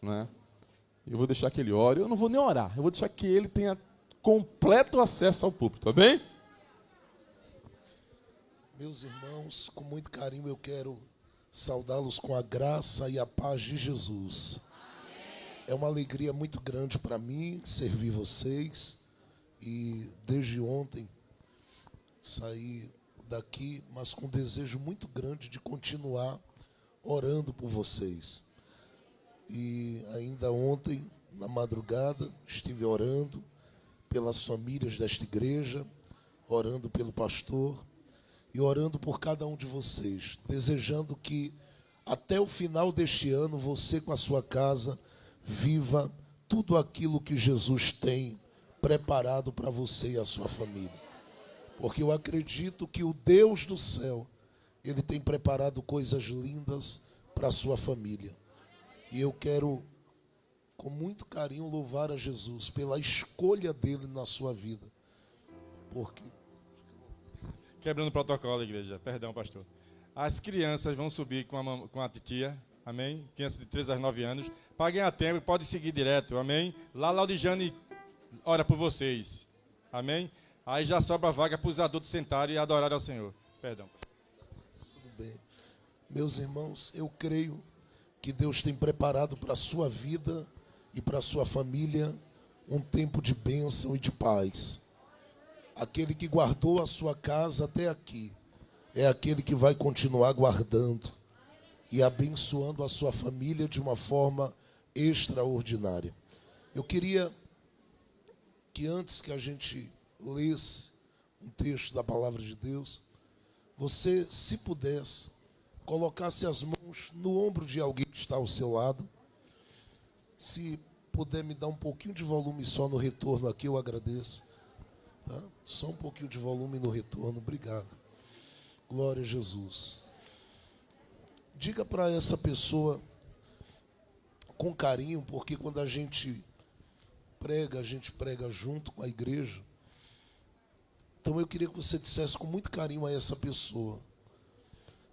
não é? Eu vou deixar que ele ore. Eu não vou nem orar. Eu vou deixar que ele tenha completo acesso ao púlpito, tá bem? Meus irmãos, com muito carinho eu quero saudá-los com a graça e a paz de Jesus. É uma alegria muito grande para mim servir vocês. E desde ontem saí daqui, mas com um desejo muito grande de continuar orando por vocês. E ainda ontem, na madrugada, estive orando pelas famílias desta igreja, orando pelo pastor e orando por cada um de vocês, desejando que até o final deste ano você com a sua casa viva tudo aquilo que Jesus tem preparado para você e a sua família. Porque eu acredito que o Deus do céu, Ele tem preparado coisas lindas para a sua família. E eu quero, com muito carinho, louvar a Jesus pela escolha dele na sua vida. Porque... Quebrando o protocolo, igreja. Perdão, pastor. As crianças vão subir com a titia, amém? Criança de 3 a 9 anos. Paguem a tempo, pode seguir direto, amém? Lá, Laudijane ora por vocês, amém? Aí já sobra a vaga para os adultos sentarem e adorarem ao Senhor. Perdão. Tudo bem. Meus irmãos, eu creio que Deus tem preparado para a sua vida e para a sua família um tempo de bênção e de paz. Aquele que guardou a sua casa até aqui é aquele que vai continuar guardando e abençoando a sua família de uma forma extraordinária. Eu queria que antes que a gente lesse um texto da palavra de Deus, você, se pudesse, colocasse as mãos no ombro de alguém que está ao seu lado. Se puder me dar um pouquinho de volume só no retorno aqui, eu agradeço. Tá? Só um pouquinho de volume no retorno, obrigado. Glória a Jesus. Diga para essa pessoa com carinho, porque quando a gente prega junto com a igreja. Então eu queria que você dissesse com muito carinho a essa pessoa: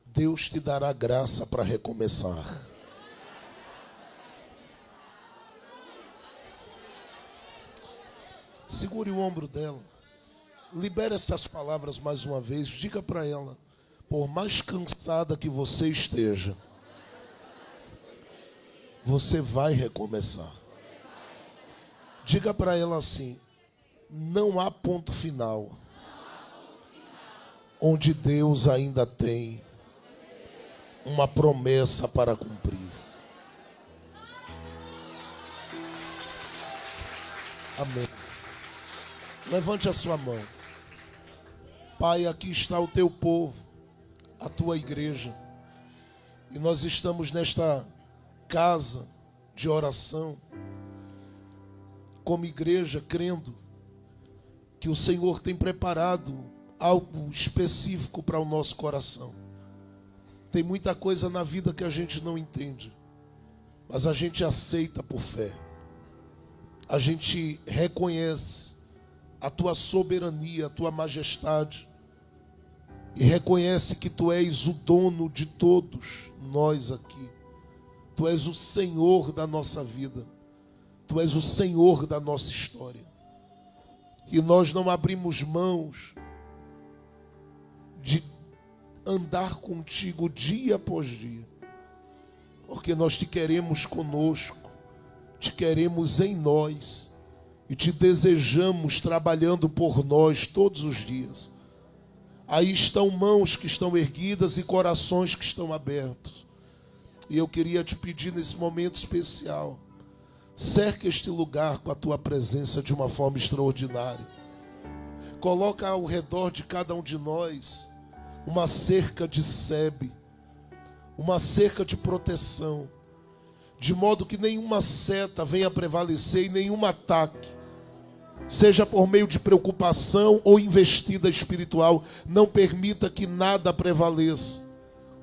Deus te dará graça para recomeçar. Segure o ombro dela. Libere essas palavras mais uma vez. Diga para ela: por mais cansada que você esteja, você vai recomeçar. Diga para ela assim: não há ponto final onde Deus ainda tem uma promessa para cumprir. Amém. Levante a sua mão. Pai, aqui está o teu povo, a tua igreja. E nós estamos nesta casa de oração, como igreja, crendo que o Senhor tem preparado algo específico para o nosso coração. Tem muita coisa na vida que a gente não entende, mas a gente aceita por fé. A gente reconhece a tua soberania, a tua majestade, e reconhece que tu és o dono de todos nós aqui. Tu és o Senhor da nossa vida. Tu és o Senhor da nossa história. E nós não abrimos mãos de andar contigo dia após dia, porque nós te queremos conosco, te queremos em nós e te desejamos trabalhando por nós todos os dias. Aí estão mãos que estão erguidas e corações que estão abertos. E eu queria te pedir nesse momento especial: cerca este lugar com a tua presença de uma forma extraordinária. Coloca ao redor de cada um de nós uma cerca de sebe, uma cerca de proteção, de modo que nenhuma seta venha prevalecer e nenhum ataque, seja por meio de preocupação ou investida espiritual, não permita que nada prevaleça.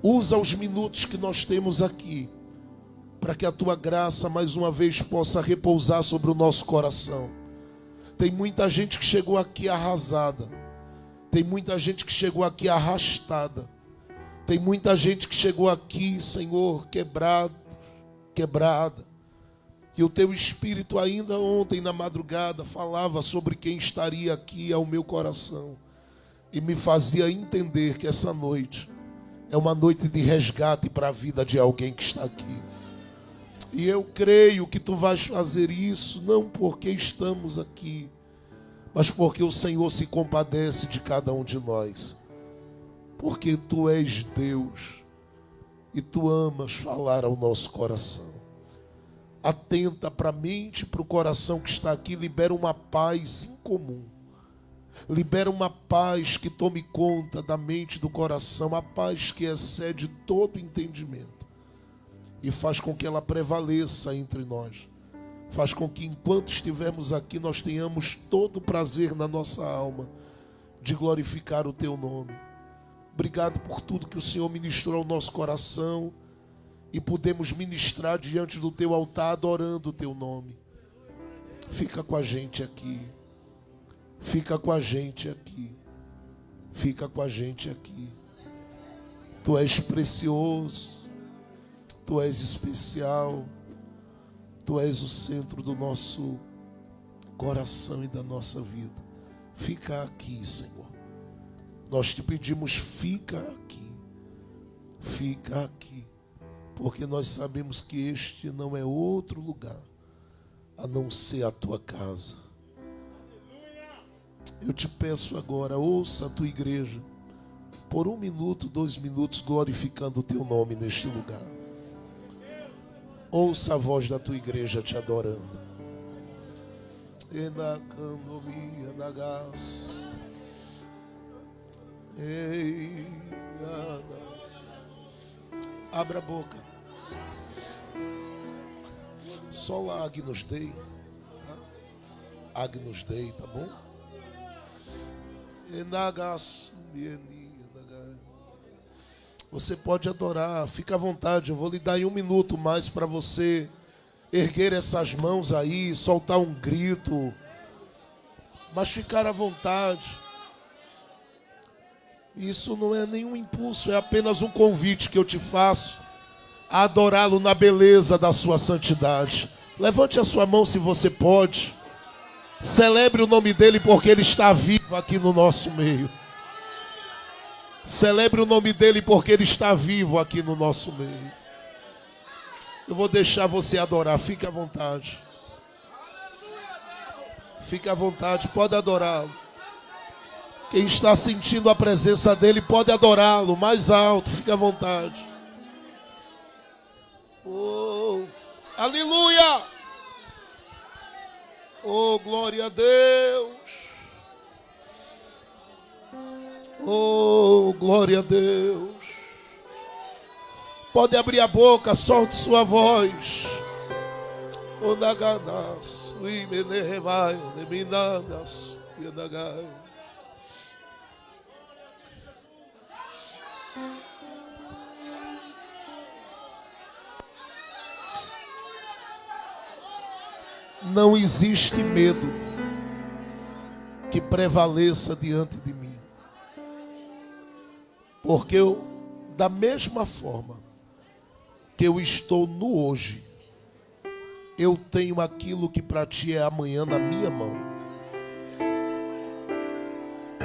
Usa os minutos que nós temos aqui para que a tua graça mais uma vez possa repousar sobre o nosso coração. Tem muita gente que chegou aqui arrasada. Tem muita gente que chegou aqui arrastada. Tem muita gente que chegou aqui, Senhor, quebrada. E o teu Espírito ainda ontem na madrugada falava sobre quem estaria aqui ao meu coração. E me fazia entender que essa noite é uma noite de resgate para a vida de alguém que está aqui. E eu creio que tu vais fazer isso, não porque estamos aqui, mas porque o Senhor se compadece de cada um de nós. Porque tu és Deus e tu amas falar ao nosso coração. Atenta para a mente e para o coração que está aqui, libera uma paz incomum. Libera uma paz que tome conta da mente e do coração, a paz que excede todo entendimento. E faz com que ela prevaleça entre nós. Faz com que enquanto estivermos aqui, nós tenhamos todo o prazer na nossa alma de glorificar o teu nome. Obrigado por tudo que o Senhor ministrou ao nosso coração e podemos ministrar diante do teu altar adorando o teu nome. Fica com a gente aqui. Fica com a gente aqui. Fica com a gente aqui. Tu és precioso. Tu és especial. Tu és o centro do nosso coração e da nossa vida. Fica aqui, Senhor. Nós te pedimos, fica aqui. Fica aqui. Porque nós sabemos que este não é outro lugar a não ser a tua casa. Eu te peço agora, ouça a tua igreja por 1 minuto, 2 minutos, glorificando o teu nome neste lugar. Ouça a voz da tua igreja te adorando. Abra a boca. Só lá Agnus Dei. Agnus Dei, tá bom? Você pode adorar, fica à vontade. Eu vou lhe dar em 1 minuto mais para você erguer essas mãos aí, soltar um grito, mas ficar à vontade. Isso não é nenhum impulso, é apenas um convite que eu te faço a adorá-lo na beleza da sua santidade. Levante a sua mão se você pode. Celebre o nome dele porque ele está vivo aqui no nosso meio. Celebre o nome dele porque ele está vivo aqui no nosso meio. Eu vou deixar você adorar, fique à vontade. Fique à vontade, pode adorá-lo. Quem está sentindo a presença dele pode adorá-lo mais alto, fique à vontade. Oh, aleluia! Oh, glória a Deus! Oh, glória a Deus! Pode abrir a boca, solte sua voz. Oh, naganas, uimenevai, neminanas, yenagai. Não existe medo que prevaleça diante de mim. Porque eu, da mesma forma que eu estou no hoje, eu tenho aquilo que para ti é amanhã na minha mão.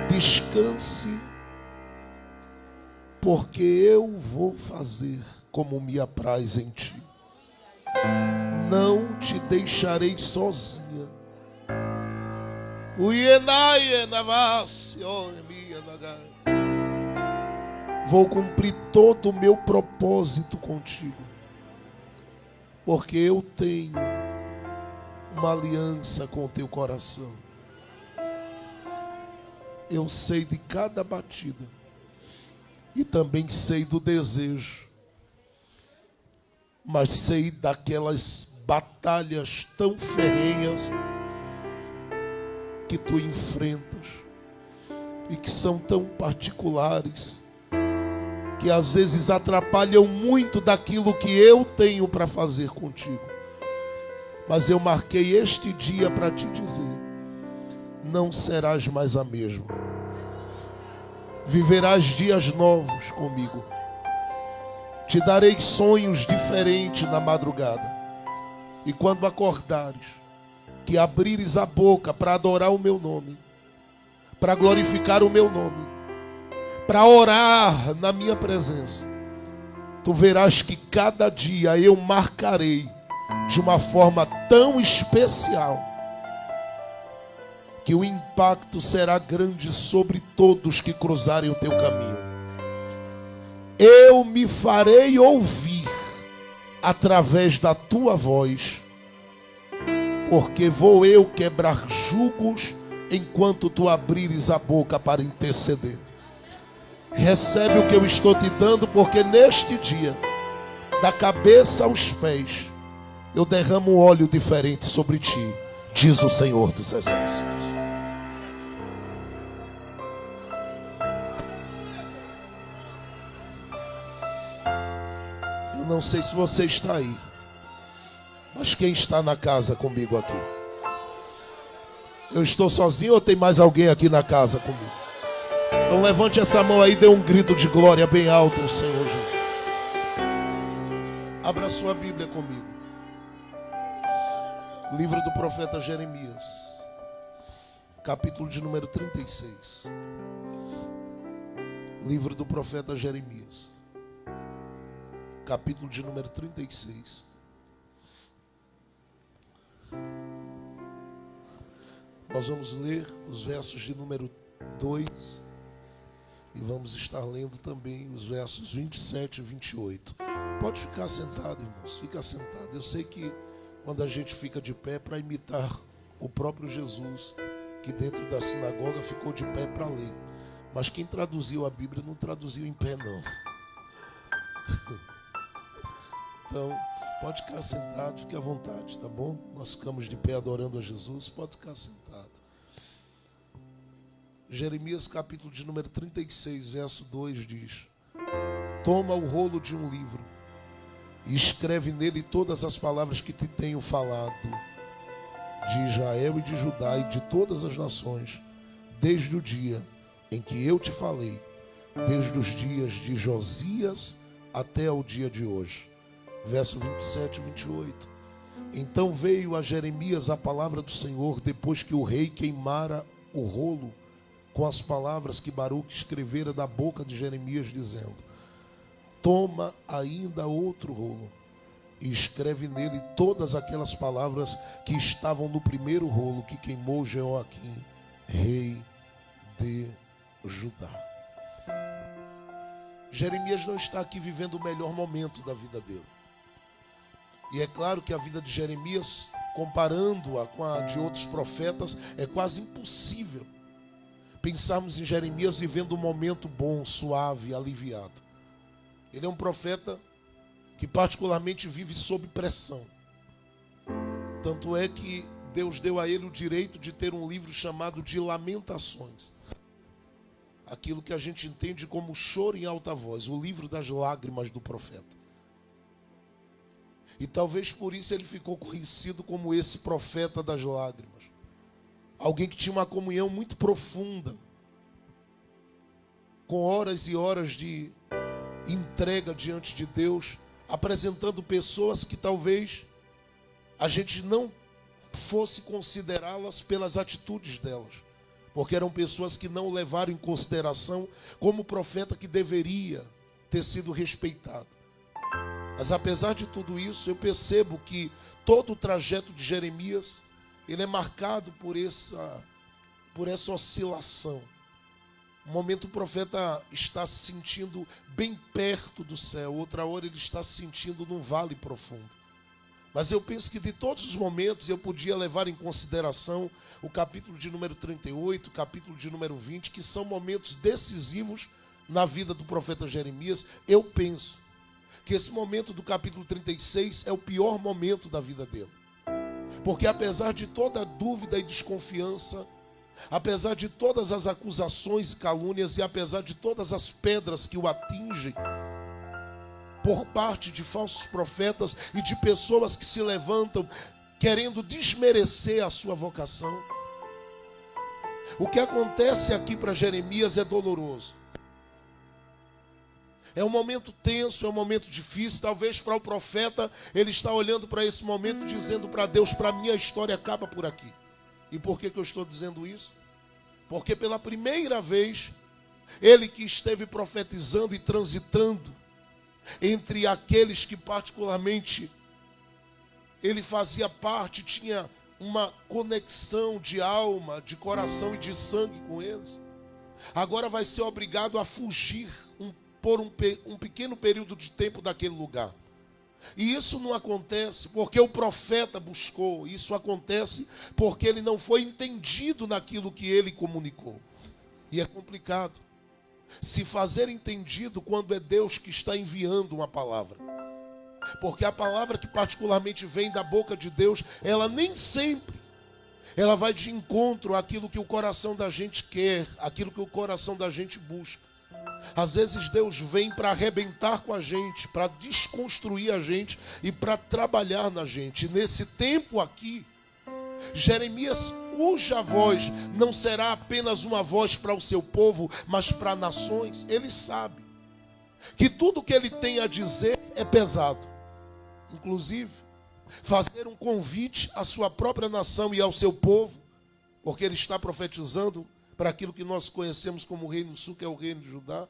Descanse, porque eu vou fazer como me apraz em ti. Não te deixarei sozinha. Vou cumprir todo o meu propósito contigo, porque eu tenho uma aliança com o teu coração. Eu sei de cada batida e também sei do desejo, mas sei daquelas batalhas tão ferrenhas que tu enfrentas e que são tão particulares, que às vezes atrapalham muito daquilo que eu tenho para fazer contigo. Mas eu marquei este dia para te dizer: não serás mais a mesma. Viverás dias novos comigo. Te darei sonhos diferentes na madrugada. E quando acordares, que abrires a boca para adorar o meu nome, para glorificar o meu nome, para orar na minha presença, tu verás que cada dia eu marcarei de uma forma tão especial que o impacto será grande sobre todos que cruzarem o teu caminho. Eu me farei ouvir através da tua voz, porque vou eu quebrar jugos enquanto tu abrires a boca para interceder. Recebe o que eu estou te dando, porque neste dia, da cabeça aos pés, eu derramo um óleo diferente sobre ti, diz o Senhor dos Exércitos. Eu não sei se você está aí, mas quem está na casa comigo aqui? Eu estou sozinho ou tem mais alguém aqui na casa comigo? Então levante essa mão aí e dê um grito de glória bem alto ao Senhor Jesus. Abra sua Bíblia comigo. Livro do profeta Jeremias, capítulo de número 36. Livro do profeta Jeremias, capítulo de número 36. Nós vamos ler os versos de número 2 e vamos estar lendo também os versos 27 e 28. Pode ficar sentado, irmãos, fica sentado. Eu sei que quando a gente fica de pé para imitar o próprio Jesus, que dentro da sinagoga ficou de pé para ler. Mas quem traduziu a Bíblia não traduziu em pé, não. Então, pode ficar sentado, fique à vontade, tá bom? Nós ficamos de pé adorando a Jesus, pode ficar sentado. Jeremias capítulo de número 36, verso 2 diz: toma o rolo de um livro e escreve nele todas as palavras que te tenho falado de Israel e de Judá e de todas as nações, desde o dia em que eu te falei, desde os dias de Josias até o dia de hoje. Verso 27 e 28. Então veio a Jeremias a palavra do Senhor, depois que o rei queimara o rolo com as palavras que Baruque escrevera da boca de Jeremias, dizendo: toma ainda outro rolo e escreve nele todas aquelas palavras que estavam no primeiro rolo que queimou Jeoaquim, rei de Judá. Jeremias não está aqui vivendo o melhor momento da vida dele. E é claro que a vida de Jeremias, comparando-a com a de outros profetas, é quase impossível pensarmos em Jeremias vivendo um momento bom, suave, aliviado. Ele é um profeta que particularmente vive sob pressão. Tanto é que Deus deu a ele o direito de ter um livro chamado de Lamentações. Aquilo que a gente entende como choro em alta voz, o livro das lágrimas do profeta. E talvez por isso ele ficou conhecido como esse profeta das lágrimas. Alguém que tinha uma comunhão muito profunda, com horas e horas de entrega diante de Deus, apresentando pessoas que talvez a gente não fosse considerá-las pelas atitudes delas, porque eram pessoas que não levaram em consideração como profeta que deveria ter sido respeitado. Mas apesar de tudo isso, eu percebo que todo o trajeto de Jeremias, ele é marcado por essa oscilação. Um momento o profeta está se sentindo bem perto do céu, outra hora ele está se sentindo num vale profundo. Mas eu penso que de todos os momentos eu podia levar em consideração o capítulo de número 38, o capítulo de número 20, que são momentos decisivos na vida do profeta Jeremias. Eu penso que esse momento do capítulo 36 é o pior momento da vida dele. Porque apesar de toda dúvida e desconfiança, apesar de todas as acusações e calúnias e apesar de todas as pedras que o atingem por parte de falsos profetas e de pessoas que se levantam querendo desmerecer a sua vocação, o que acontece aqui para Jeremias é doloroso. É um momento tenso, é um momento difícil. Talvez para o profeta, ele está olhando para esse momento dizendo para Deus, para mim a história acaba por aqui. E por que eu estou dizendo isso? Porque pela primeira vez, ele que esteve profetizando e transitando entre aqueles que particularmente ele fazia parte, tinha uma conexão de alma, de coração e de sangue com eles, agora vai ser obrigado a fugir por um pequeno período de tempo daquele lugar. E isso não acontece porque o profeta buscou, isso acontece porque ele não foi entendido naquilo que ele comunicou. E é complicado se fazer entendido quando é Deus que está enviando uma palavra. Porque a palavra que particularmente vem da boca de Deus, ela nem sempre, ela vai de encontro àquilo que o coração da gente quer, aquilo que o coração da gente busca. Às vezes Deus vem para arrebentar com a gente, para desconstruir a gente e para trabalhar na gente. E nesse tempo aqui, Jeremias, cuja voz não será apenas uma voz para o seu povo, mas para nações, ele sabe que tudo que ele tem a dizer é pesado. Inclusive, fazer um convite à sua própria nação e ao seu povo, porque ele está profetizando para aquilo que nós conhecemos como o Reino do Sul, que é o Reino de Judá.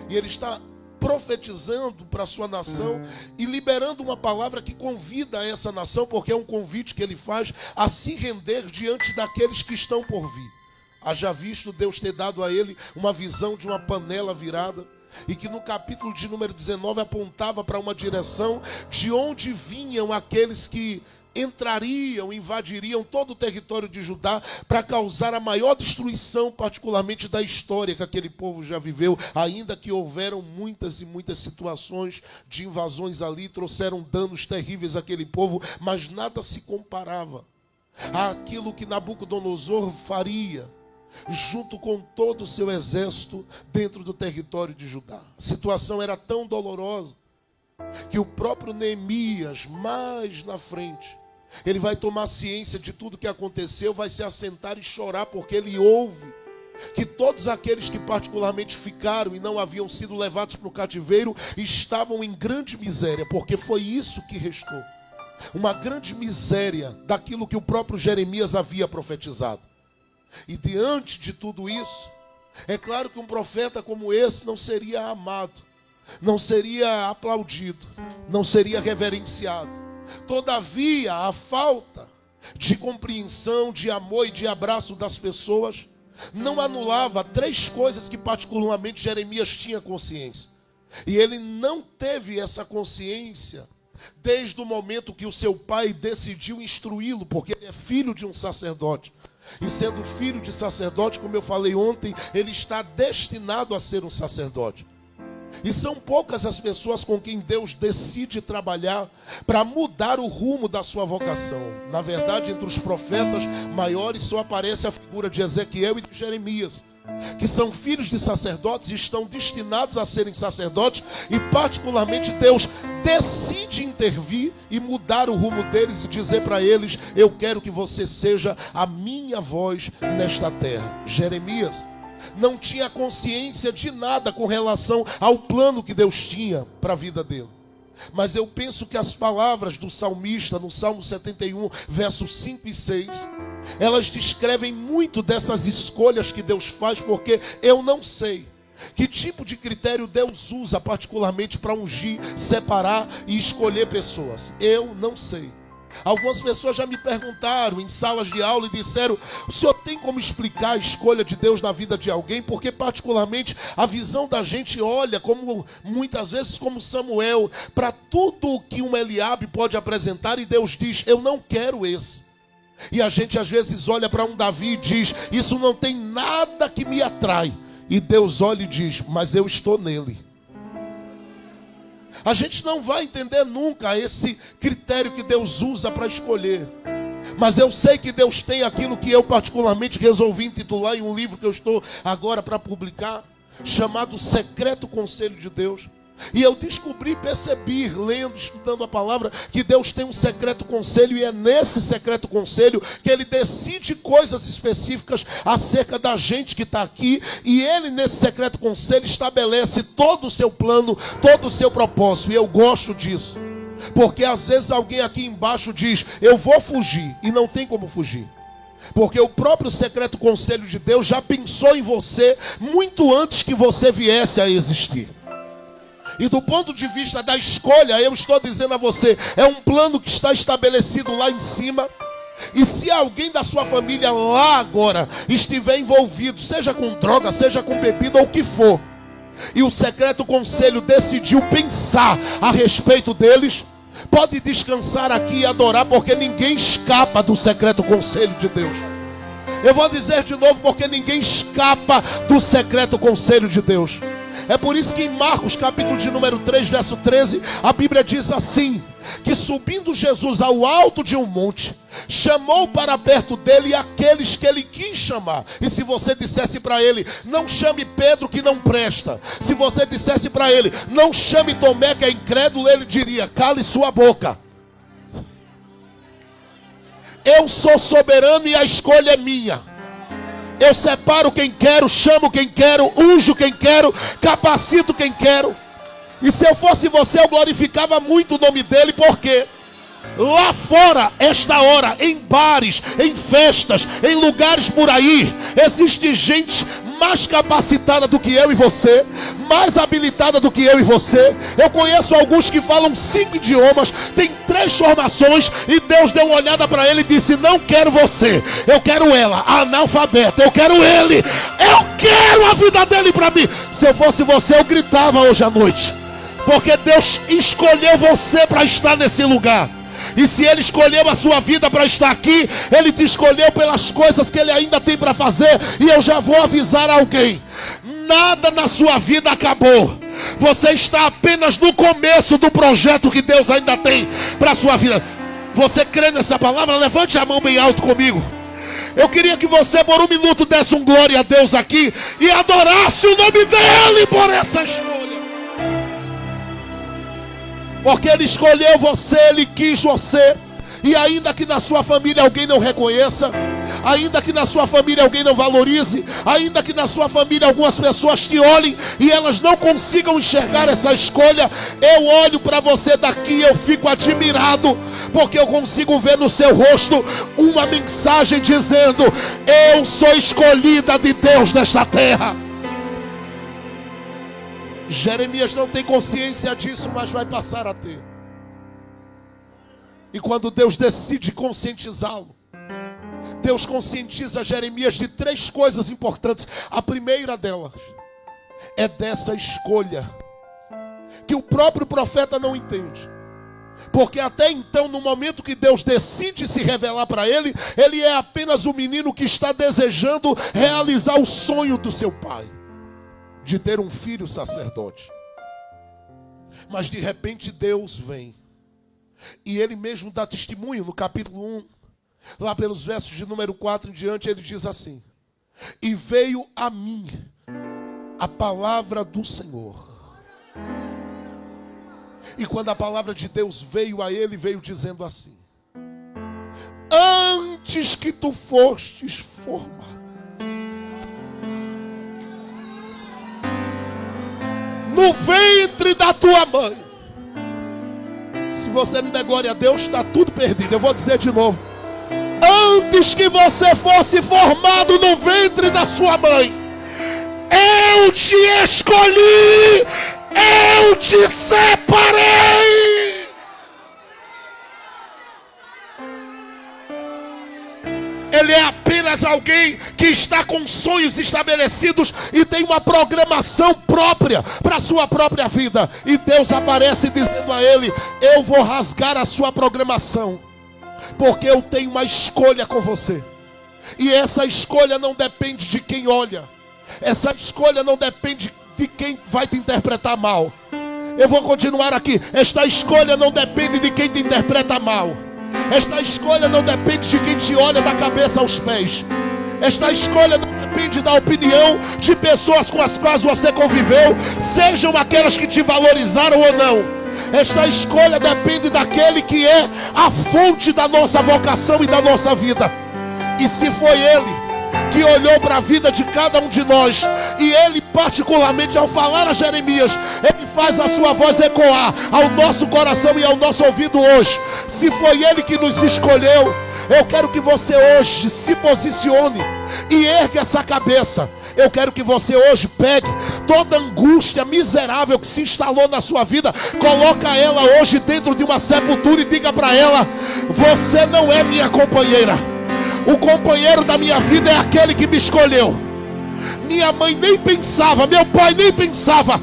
E ele está profetizando para a sua nação e liberando uma palavra que convida essa nação, porque é um convite que ele faz a se render diante daqueles que estão por vir. Haja visto Deus ter dado a ele uma visão de uma panela virada, e que no capítulo de número 19 apontava para uma direção de onde vinham aqueles que entrariam, invadiriam todo o território de Judá para causar a maior destruição, particularmente da história que aquele povo já viveu, ainda que houveram muitas e muitas situações de invasões ali, trouxeram danos terríveis àquele povo, mas nada se comparava àquilo que Nabucodonosor faria junto com todo o seu exército dentro do território de Judá. A situação era tão dolorosa que o próprio Neemias, mais na frente, ele vai tomar ciência de tudo que aconteceu, vai se assentar e chorar, porque ele ouve que todos aqueles que particularmente ficaram e não haviam sido levados para o cativeiro estavam em grande miséria, porque foi isso que restou. Uma grande miséria daquilo que o próprio Jeremias havia profetizado. E diante de tudo isso, é claro que um profeta como esse não seria amado, não seria aplaudido, não seria reverenciado. Todavia, a falta de compreensão, de amor e de abraço das pessoas não anulava três coisas que particularmente Jeremias tinha consciência. E ele não teve essa consciência desde o momento que o seu pai decidiu instruí-lo, porque ele é filho de um sacerdote. E sendo filho de sacerdote, como eu falei ontem, ele está destinado a ser um sacerdote. E são poucas as pessoas com quem Deus decide trabalhar para mudar o rumo da sua vocação. Na verdade, entre os profetas maiores só aparece a figura de Ezequiel e de Jeremias, que são filhos de sacerdotes e estão destinados a serem sacerdotes, e particularmente Deus decide intervir e mudar o rumo deles e dizer para eles: eu quero que você seja a minha voz nesta terra. Jeremias não tinha consciência de nada com relação ao plano que Deus tinha para a vida dele. Mas eu penso que as palavras do salmista no Salmo 71, versos 5 e 6, elas descrevem muito dessas escolhas que Deus faz, porque eu não sei que tipo de critério Deus usa particularmente para ungir, separar e escolher pessoas. Eu não sei. Algumas pessoas já me perguntaram em salas de aula e disseram: o senhor tem como explicar a escolha de Deus na vida de alguém? Porque particularmente a visão da gente olha, como muitas vezes como Samuel, para tudo que um Eliabe pode apresentar, e Deus diz: eu não quero esse. E a gente às vezes olha para um Davi e diz: isso não tem nada que me atrai. E Deus olha e diz: mas eu estou nele. A gente não vai entender nunca esse critério que Deus usa para escolher. Mas eu sei que Deus tem aquilo que eu particularmente resolvi intitular em um livro que eu estou agora para publicar, chamado Secreto Conselho de Deus. E eu descobri, percebi, lendo, estudando a palavra, que Deus tem um secreto conselho, e é nesse secreto conselho que Ele decide coisas específicas acerca da gente que está aqui, e Ele nesse secreto conselho estabelece todo o seu plano, todo o seu propósito, e eu gosto disso. Porque às vezes alguém aqui embaixo diz, eu vou fugir, e não tem como fugir. Porque o próprio secreto conselho de Deus já pensou em você muito antes que você viesse a existir. E do ponto de vista da escolha, eu estou dizendo a você, é um plano que está estabelecido lá em cima. E se alguém da sua família lá agora estiver envolvido, seja com droga, seja com bebida ou o que for, e o secreto conselho decidiu pensar a respeito deles, pode descansar aqui e adorar, porque ninguém escapa do secreto conselho de Deus. Eu vou dizer de novo, porque ninguém escapa do secreto conselho de Deus. É por isso que em Marcos capítulo de número 3, verso 13, a Bíblia diz assim, que subindo Jesus ao alto de um monte, chamou para perto dele aqueles que ele quis chamar. E se você dissesse para ele, não chame Pedro que não presta, se você dissesse para ele, não chame Tomé que é incrédulo, ele diria, cale sua boca. Eu sou soberano e a escolha é minha. Eu separo quem quero, chamo quem quero, unjo quem quero, capacito quem quero. E se eu fosse você, eu glorificava muito o nome dele, porque lá fora, esta hora, em bares, em festas, em lugares por aí, existe gente mais capacitada do que eu e você, mais habilitada do que eu e você. Eu conheço alguns que falam 5 idiomas, tem 3 formações, e Deus deu uma olhada para ele e disse, não quero você, eu quero ela, analfabeta, eu quero ele, eu quero a vida dele para mim. Se eu fosse você, eu gritava hoje à noite, porque Deus escolheu você para estar nesse lugar. E se Ele escolheu a sua vida para estar aqui, Ele te escolheu pelas coisas que Ele ainda tem para fazer. E eu já vou avisar alguém, nada na sua vida acabou. Você está apenas no começo do projeto que Deus ainda tem para a sua vida. Você crê nessa palavra? Levante a mão bem alto comigo. Eu queria que você por um minuto desse um glória a Deus aqui e adorasse o nome dEle por essa escolha. Porque Ele escolheu você, Ele quis você. E ainda que na sua família alguém não reconheça, ainda que na sua família alguém não valorize, ainda que na sua família algumas pessoas te olhem e elas não consigam enxergar essa escolha, eu olho para você daqui e eu fico admirado, porque eu consigo ver no seu rosto uma mensagem dizendo, eu sou escolhida de Deus nesta terra. Jeremias não tem consciência disso, mas vai passar a ter. E quando Deus decide conscientizá-lo, Deus conscientiza Jeremias de 3 coisas importantes. A primeira delas é dessa escolha, que o próprio profeta não entende. Porque até então, no momento que Deus decide se revelar para ele, ele é apenas o menino que está desejando realizar o sonho do seu pai, de ter um filho sacerdote. Mas de repente Deus vem, e Ele mesmo dá testemunho no capítulo 1, lá pelos versos de número 4 em diante, Ele diz assim, e veio a mim a palavra do Senhor. E quando a palavra de Deus veio a ele, veio dizendo assim, antes que tu fostes formado no ventre da tua mãe. Se você não der glória a Deus, está tudo perdido. Eu vou dizer de novo, antes que você fosse formado no ventre da sua mãe, eu te escolhi, eu te separei. Ele é apenas alguém que está com sonhos estabelecidos e tem uma programação própria para a sua própria vida. E Deus aparece dizendo a ele, eu vou rasgar a sua programação, porque eu tenho uma escolha com você. E essa escolha não depende de quem olha. Essa escolha não depende de quem vai te interpretar mal. Eu vou continuar aqui. Esta escolha não depende de quem te interpreta mal. Esta escolha não depende de quem te olha da cabeça aos pés. Esta escolha não depende da opinião de pessoas com as quais você conviveu, sejam aquelas que te valorizaram ou não. Esta escolha depende daquele que é a fonte da nossa vocação e da nossa vida. E se foi Ele que olhou para a vida de cada um de nós, e Ele particularmente, ao falar a Jeremias, Ele faz a sua voz ecoar ao nosso coração e ao nosso ouvido hoje. Se foi Ele que nos escolheu, eu quero que você hoje se posicione e ergue essa cabeça. Eu quero que você hoje pegue toda angústia miserável que se instalou na sua vida, coloca ela hoje dentro de uma sepultura e diga para ela: você não é minha companheira. O companheiro da minha vida é aquele que me escolheu. Minha mãe nem pensava, meu pai nem pensava,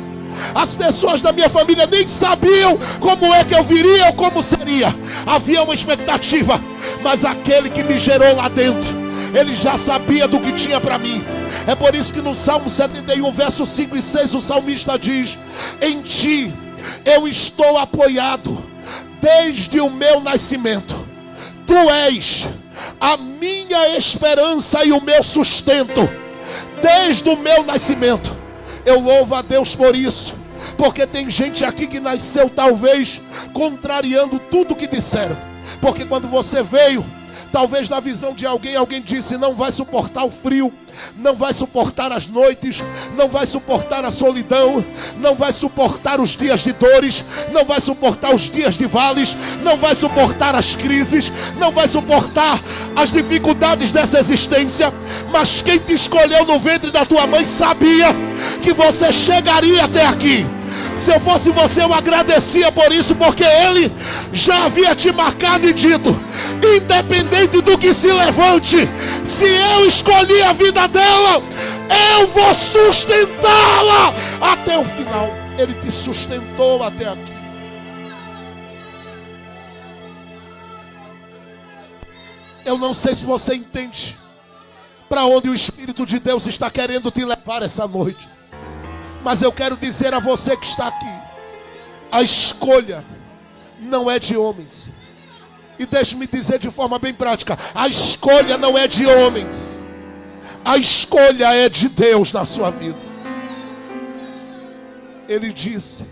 as pessoas da minha família nem sabiam como é que eu viria ou como seria. Havia uma expectativa, mas aquele que me gerou lá dentro, Ele já sabia do que tinha para mim. É por isso que no Salmo 71, verso 5 e 6, o salmista diz: em ti eu estou apoiado desde o meu nascimento. Tu és a minha esperança e o meu sustento desde o meu nascimento. Eu louvo a Deus por isso, porque tem gente aqui que nasceu talvez contrariando tudo que disseram. Porque quando você veio, talvez na visão de alguém, alguém disse: não vai suportar o frio, não vai suportar as noites, não vai suportar a solidão, não vai suportar os dias de dores, não vai suportar os dias de vales, não vai suportar as crises, não vai suportar as dificuldades dessa existência. Mas quem te escolheu no ventre da tua mãe sabia que você chegaria até aqui. Se eu fosse você, eu agradecia por isso, porque Ele já havia te marcado e dito: independente do que se levante, se eu escolhi a vida dela, eu vou sustentá-la até o final. Ele te sustentou até aqui. Eu não sei se você entende para onde o Espírito de Deus está querendo te levar essa noite, mas eu quero dizer a você que está aqui: a escolha não é de homens. E deixe-me dizer de forma bem prática: a escolha não é de homens, a escolha é de Deus na sua vida. Ele disse: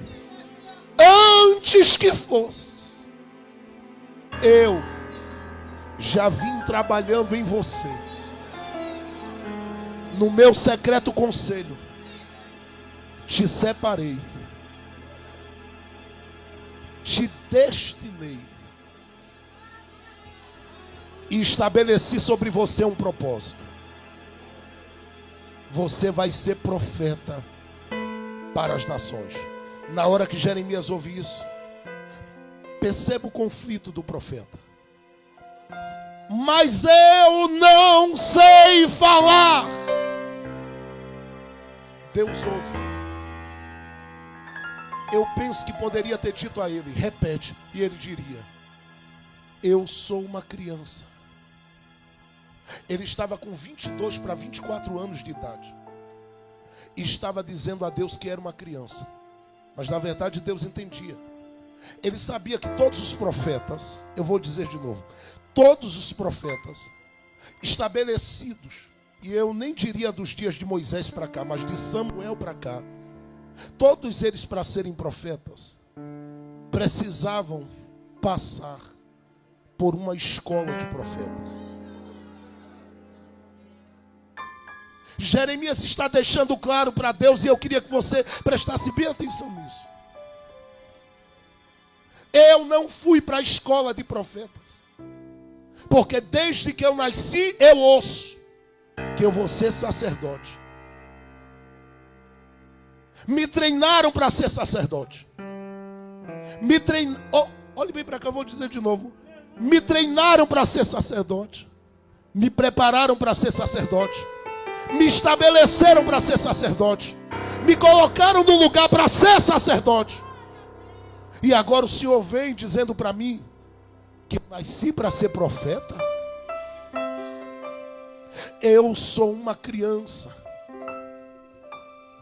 antes que fosses, eu já vim trabalhando em você. No meu secreto conselho te separei, te destinei e estabeleci sobre você um propósito. Você vai ser profeta para as nações. Na hora que Jeremias ouve isso, perceba o conflito do profeta. Mas eu não sei falar. Deus ouve. Eu penso que poderia ter dito a ele: repete. E ele diria: eu sou uma criança. Ele estava com 22 para 24 anos de idade. E estava dizendo a Deus que era uma criança. Mas na verdade Deus entendia. Ele sabia que todos os profetas, eu vou dizer de novo, todos os profetas estabelecidos, e eu nem diria dos dias de Moisés para cá, mas de Samuel para cá, todos eles, para serem profetas, precisavam passar por uma escola de profetas. Jeremias está deixando claro para Deus, e eu queria que você prestasse bem atenção nisso. Eu não fui para a escola de profetas, porque desde que eu nasci eu ouço que eu vou ser sacerdote. Me treinaram para ser sacerdote. Olhe bem para cá, eu vou dizer de novo. Me treinaram para ser sacerdote. Me prepararam para ser sacerdote. Me estabeleceram para ser sacerdote. Me colocaram no lugar para ser sacerdote. E agora o Senhor vem dizendo para mim que eu nasci para ser profeta. Eu sou uma criança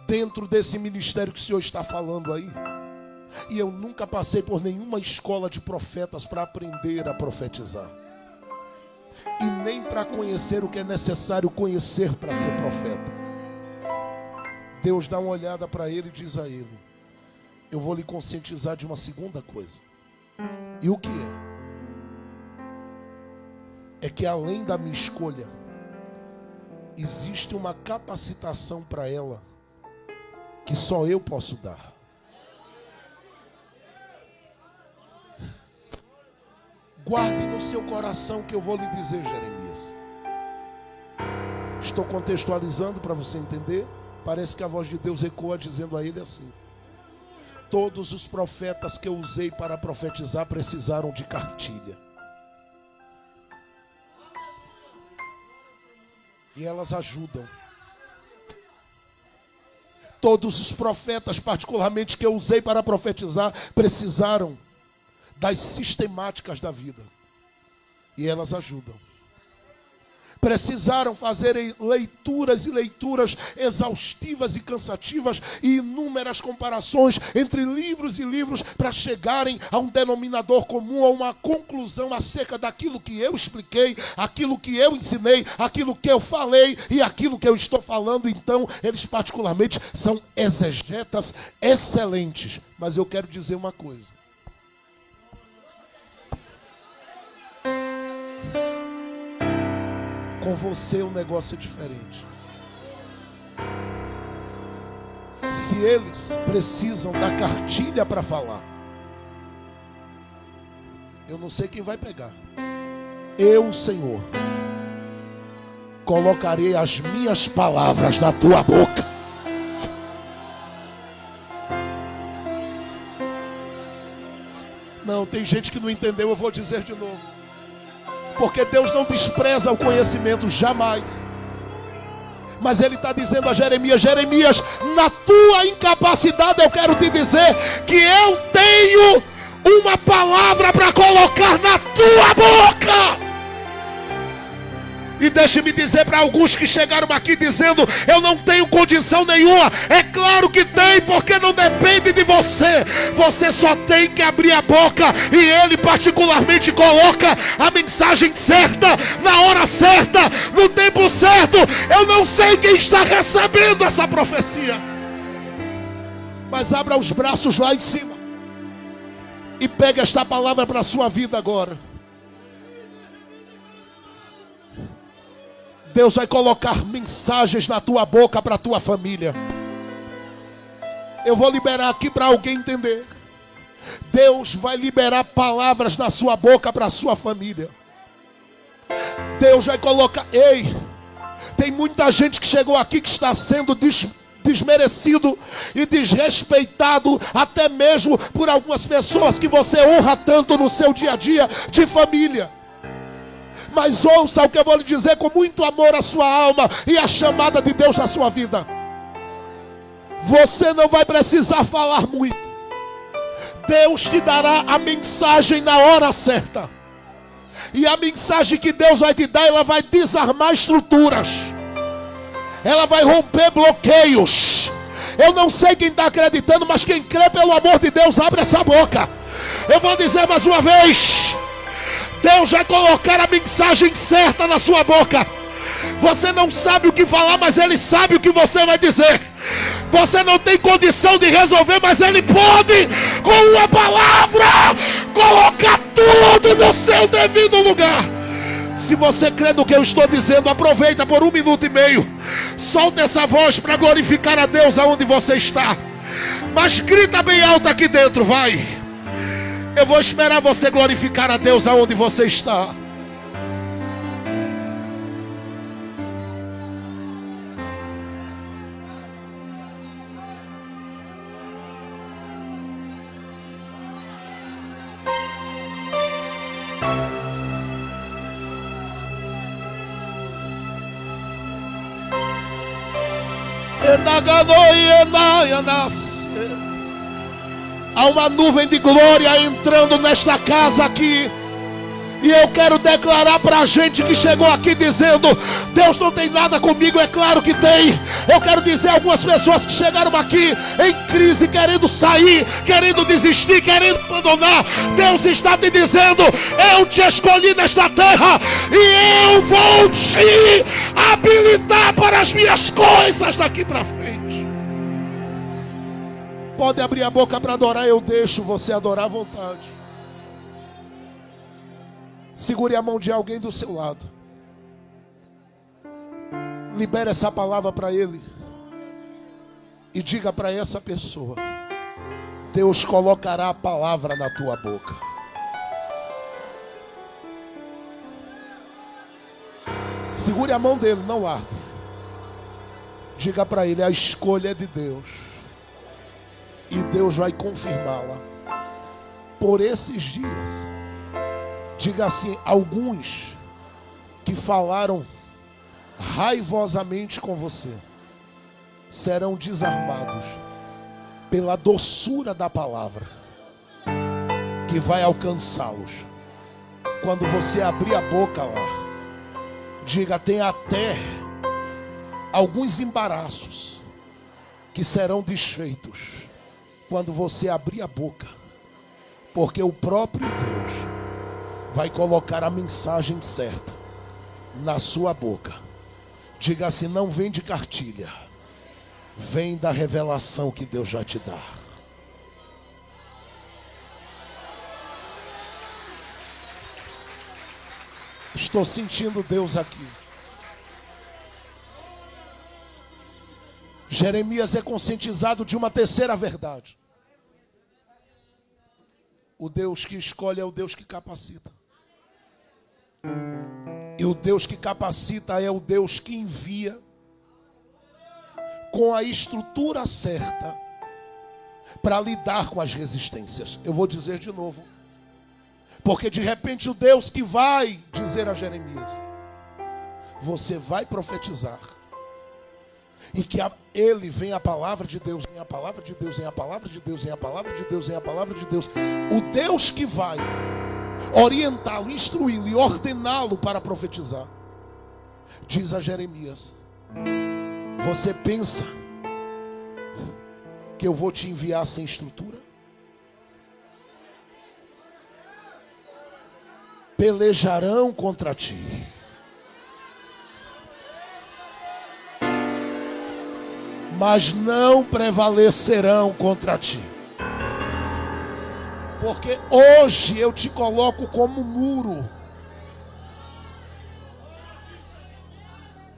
dentro desse ministério que o Senhor está falando aí. E eu nunca passei por nenhuma escola de profetas para aprender a profetizar. e nem para conhecer o que é necessário conhecer para ser profeta. Deus dá uma olhada para ele e diz a ele: eu vou lhe conscientizar de uma segunda coisa. E o que é? É que além da minha escolha, existe uma capacitação para ela que só eu posso dar. Guarde no seu coração o que eu vou lhe dizer, Jeremias. Estou contextualizando para você entender. Parece que a voz de Deus ecoa dizendo a ele assim: todos os profetas que eu usei para profetizar precisaram de cartilha. E elas ajudam. Todos os profetas, particularmente que eu usei para profetizar, precisaram das sistemáticas da vida. E elas ajudam. Precisaram fazer leituras e leituras exaustivas e cansativas e inúmeras comparações entre livros e livros para chegarem a um denominador comum, a uma conclusão acerca daquilo que eu expliquei, aquilo que eu ensinei, aquilo que eu falei e aquilo que eu estou falando. Então, eles particularmente são exegetas excelentes. Mas eu quero dizer uma coisa. Com você o negócio é diferente. Se eles precisam da cartilha para falar, eu não sei quem vai pegar. Eu, Senhor, colocarei as minhas palavras na tua boca. Não, tem gente que não entendeu, eu vou dizer de novo. Porque Deus não despreza o conhecimento, jamais. Mas Ele está dizendo a Jeremias: Jeremias, na tua incapacidade eu quero te dizer que eu tenho uma palavra para colocar na tua boca. E deixe-me dizer para alguns que chegaram aqui dizendo: eu não tenho condição nenhuma. É claro que tem, porque não depende de você. Você só tem que abrir a boca e Ele particularmente coloca a mensagem certa, na hora certa, no tempo certo. Eu não sei quem está recebendo essa profecia, mas abra os braços lá em cima e pegue esta palavra para a sua vida agora. Deus vai colocar mensagens na tua boca para a tua família. Eu vou liberar aqui para alguém entender. Deus vai liberar palavras na sua boca para a sua família. Deus vai colocar... Ei, tem muita gente que chegou aqui que está sendo desmerecido e desrespeitado, até mesmo por algumas pessoas que você honra tanto no seu dia a dia de família. Mas ouça o que eu vou lhe dizer com muito amor à sua alma e a chamada de Deus na sua vida. Você não vai precisar falar muito. Deus te dará a mensagem na hora certa. E a mensagem que Deus vai te dar, ela vai desarmar estruturas. Ela vai romper bloqueios. Eu não sei quem está acreditando, mas quem crê, pelo amor de Deus, abre essa boca. Eu vou dizer mais uma vez. Deus vai colocar a mensagem certa na sua boca. Você não sabe o que falar, mas Ele sabe o que você vai dizer. Você não tem condição de resolver, mas Ele pode, com uma palavra, colocar tudo no seu devido lugar. Se você crê no que eu estou dizendo, aproveita por 1 minuto e meio. Solta essa voz para glorificar a Deus aonde você está. Mas grita bem alto aqui dentro, vai. Eu vou esperar você glorificar a Deus aonde você está. Há uma nuvem de glória entrando nesta casa aqui. E eu quero declarar para a gente que chegou aqui dizendo: Deus não tem nada comigo. É claro que tem. Eu quero dizer a algumas pessoas que chegaram aqui em crise, querendo sair, querendo desistir, querendo abandonar. Deus está te dizendo: eu te escolhi nesta terra e eu vou te habilitar para as minhas coisas daqui para frente. Pode abrir a boca para adorar, eu deixo você adorar à vontade. Segure a mão de alguém do seu lado. Libere essa palavra para ele. E diga para essa pessoa: Deus colocará a palavra na tua boca. Segure a mão dele, não largue. Diga para ele: a escolha é de Deus. E Deus vai confirmá-la. Por esses dias. Diga assim: alguns que falaram raivosamente com você serão desarmados pela doçura da palavra que vai alcançá-los. Quando você abrir a boca lá, diga: tem até alguns embaraços que serão desfeitos quando você abrir a boca, porque o próprio Deus vai colocar a mensagem certa na sua boca. Diga assim: não vem de cartilha, vem da revelação que Deus já te dá. Estou sentindo Deus aqui. Jeremias é conscientizado de uma terceira verdade: o Deus que escolhe é o Deus que capacita. E o Deus que capacita é o Deus que envia com a estrutura certa para lidar com as resistências. Eu vou dizer de novo, porque de repente o Deus que vai dizer a Jeremias: você vai profetizar, e que ele vem a palavra de Deus, vem a palavra de Deus, vem a palavra de Deus, vem a palavra de Deus, vem a palavra de Deus. O Deus que vai orientá-lo, instruí-lo e ordená-lo para profetizar, diz a Jeremias: você pensa que eu vou te enviar sem estrutura? Pelejarão contra ti, mas não prevalecerão contra ti. Porque hoje eu te coloco como muro,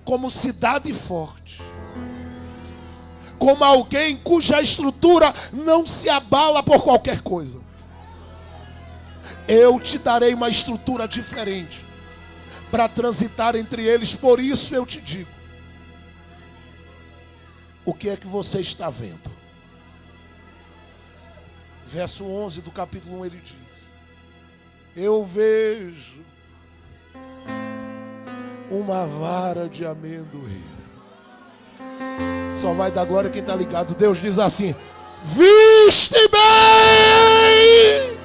como cidade forte, como alguém cuja estrutura não se abala por qualquer coisa. Eu te darei uma estrutura diferente para transitar entre eles. Por isso eu te digo: o que é que você está vendo? Verso 11 do capítulo 1 ele diz: eu vejo uma vara de amendoeira. Só vai dar glória quem está ligado. Deus diz assim: viste bem,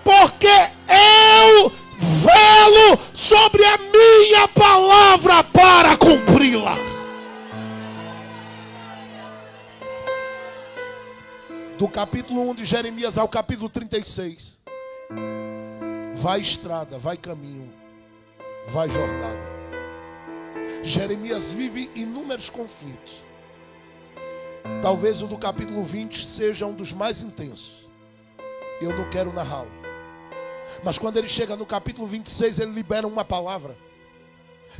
porque eu velo sobre a minha palavra para cumpri-la. Do capítulo 1 de Jeremias ao capítulo 36, vai estrada, vai caminho, vai jornada. Jeremias vive inúmeros conflitos. Talvez o do capítulo 20 seja um dos mais intensos. Eu não quero narrá-lo. Mas quando ele chega no capítulo 26, ele libera uma palavra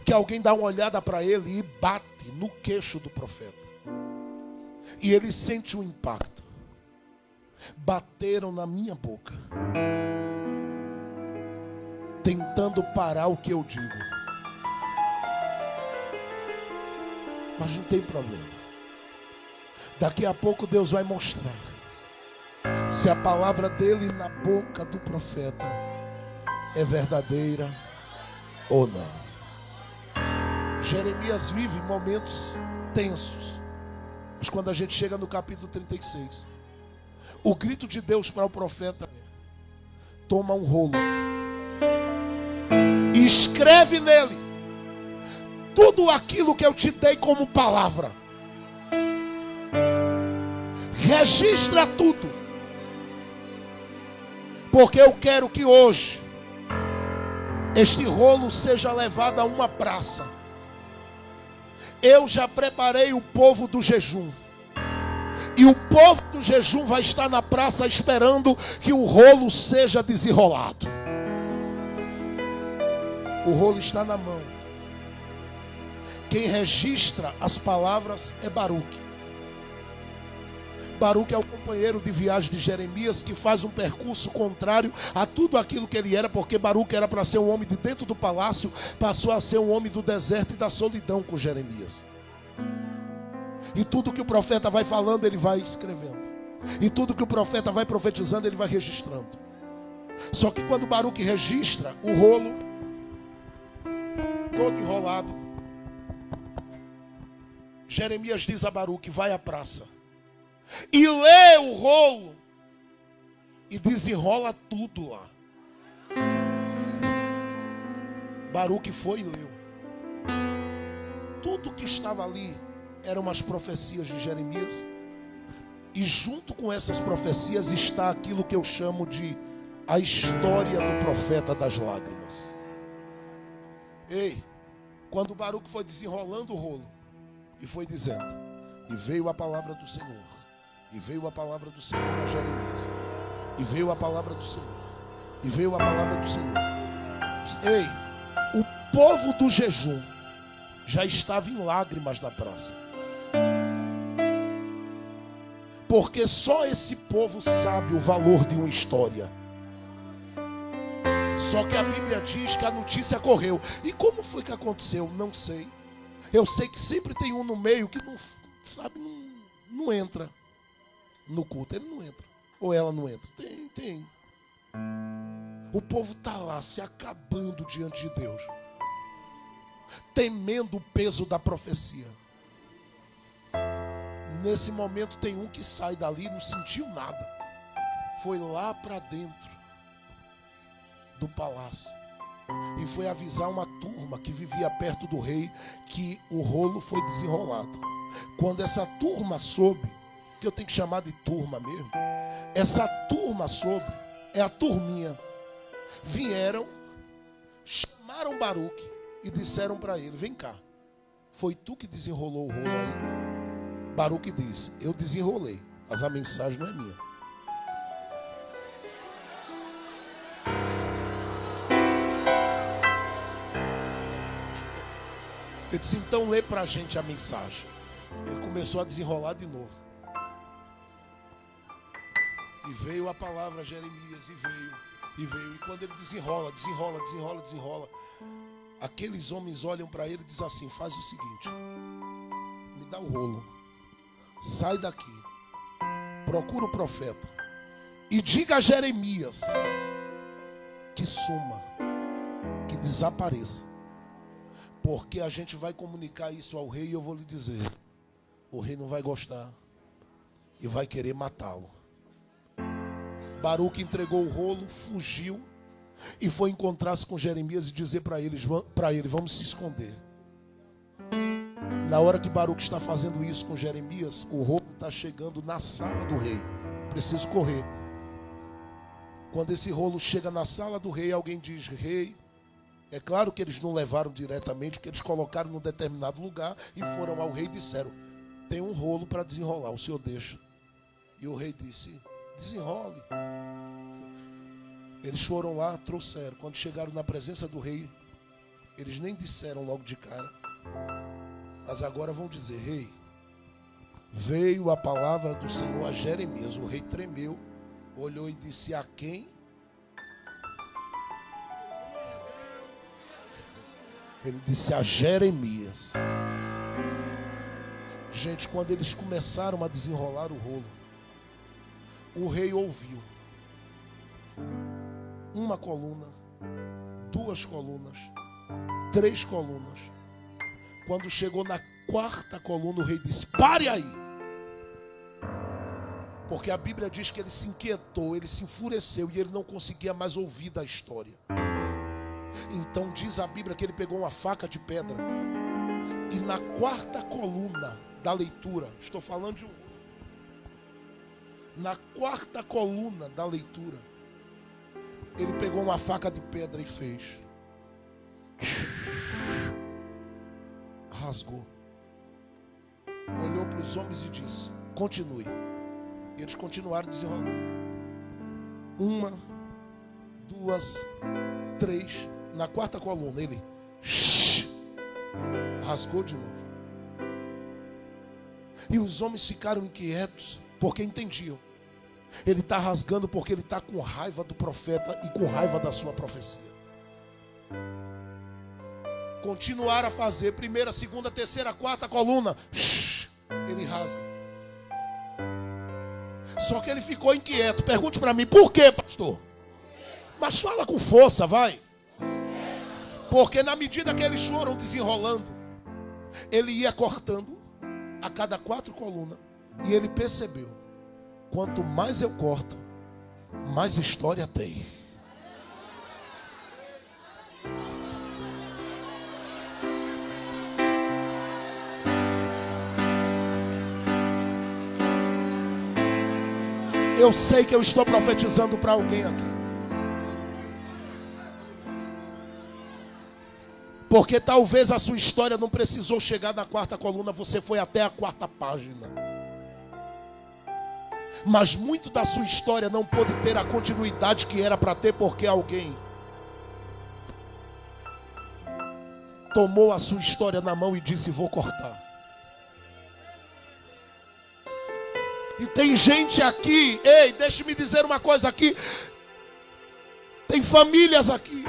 que alguém dá uma olhada para ele e bate no queixo do profeta. E ele sente o impacto. Bateram na minha boca, tentando parar o que eu digo. Mas não tem problema. Daqui a pouco Deus vai mostrar se a palavra dele na boca do profeta é verdadeira ou não. Jeremias vive momentos tensos. Mas quando a gente chega no capítulo 36, o grito de Deus para o profeta é: toma um rolo e escreve nele tudo aquilo que eu te dei como palavra. Registra tudo, porque eu quero que hoje este rolo seja levado a uma praça. Eu já preparei o povo do jejum, e o povo do jejum vai estar na praça esperando que o rolo seja desenrolado. O rolo está na mão. Quem registra as palavras é Baruque. Baruque é o companheiro de viagem de Jeremias, que faz um percurso contrário a tudo aquilo que ele era, porque Baruque era para ser um homem de dentro do palácio, passou a ser um homem do deserto e da solidão com Jeremias. E tudo que o profeta vai falando, ele vai escrevendo. E tudo que o profeta vai profetizando, ele vai registrando. Só que quando Baruque registra o rolo, todo enrolado, Jeremias diz a Baruque: vai à praça e lê o rolo e desenrola tudo lá. Baruque foi e leu. Tudo que estava ali eram as profecias de Jeremias, e junto com essas profecias está aquilo que eu chamo de a história do profeta das lágrimas. Ei, quando Baruque foi desenrolando o rolo e foi dizendo: e veio a palavra do Senhor, e veio a palavra do Senhor a Jeremias, e veio a palavra do Senhor, e veio a palavra do Senhor. Ei, o povo do jejum já estava em lágrimas na praça, porque só esse povo sabe o valor de uma história. Só que a Bíblia diz que a notícia correu. E como foi que aconteceu? Não sei. Eu sei que sempre tem um no meio que não sabe, não entra no culto. Ele não entra. Ou ela não entra. Tem. O povo está lá se acabando diante de Deus, temendo o peso da profecia. Nesse momento tem um que sai dali, não sentiu nada. Foi lá para dentro do palácio e foi avisar uma turma que vivia perto do rei que o rolo foi desenrolado. Quando essa turma soube, que eu tenho que chamar de turma mesmo, essa turma soube, é a turminha, vieram, chamaram Baruque e disseram para ele: vem cá, foi tu que desenrolou o rolo aí? Baruque disse: eu desenrolei, mas a mensagem não é minha. Ele disse: então lê para a gente a mensagem. Ele começou a desenrolar de novo. E veio a palavra a Jeremias, e veio. E quando ele desenrola, aqueles homens olham para ele e dizem assim: faz o seguinte, me dá o rolo, sai daqui, procura o profeta e diga a Jeremias que suma, que desapareça, porque a gente vai comunicar isso ao rei e eu vou lhe dizer, o rei não vai gostar e vai querer matá-lo. Baruque entregou o rolo, fugiu e foi encontrar-se com Jeremias e dizer para ele: vamos se esconder. Na hora que Baruque está fazendo isso com Jeremias, o rolo está chegando na sala do rei. Preciso correr. Quando esse rolo chega na sala do rei, alguém diz: rei, é claro que eles não levaram diretamente, porque eles colocaram num determinado lugar e foram ao rei e disseram: tem um rolo para desenrolar, o senhor deixa. E o rei disse: desenrole. Eles foram lá, trouxeram. Quando chegaram na presença do rei, eles nem disseram logo de cara, mas agora vão dizer: rei, veio a palavra do Senhor a Jeremias. O rei tremeu, olhou e disse: a quem? Ele disse: a Jeremias. Gente, quando eles começaram a desenrolar o rolo, o rei ouviu uma coluna, 2 colunas, 3 colunas. Quando chegou na 4ª coluna, o rei disse: pare aí. Porque a Bíblia diz que ele se inquietou, ele se enfureceu e ele não conseguia mais ouvir da história. Então diz a Bíblia que ele pegou uma faca de pedra e na quarta coluna da leitura, estou falando de na quarta coluna da leitura, ele pegou uma faca de pedra e fez, rasgou, olhou para os homens e disse: continue. E eles continuaram desenrolando. 1, 2, 3. Na quarta coluna ele rasgou de novo. E os homens ficaram inquietos, porque entendiam. Ele está rasgando porque ele está com raiva do profeta e com raiva da sua profecia. Continuaram a fazer. Primeira, segunda, terceira, quarta coluna. Ele rasga. Só que ele ficou inquieto. Pergunte para mim, por quê, pastor? Mas fala com força, vai. Porque na medida que eles foram desenrolando, ele ia cortando a cada 4 colunas. E ele percebeu: quanto mais eu corto, mais história tem. Eu sei que eu estou profetizando para alguém aqui. Porque talvez a sua história não precisou chegar na quarta coluna, você foi até a 4ª página. Mas muito da sua história não pôde ter a continuidade que era para ter, porque alguém tomou a sua história na mão e disse: vou cortar. E tem gente aqui, ei, deixe-me dizer uma coisa aqui. Tem famílias aqui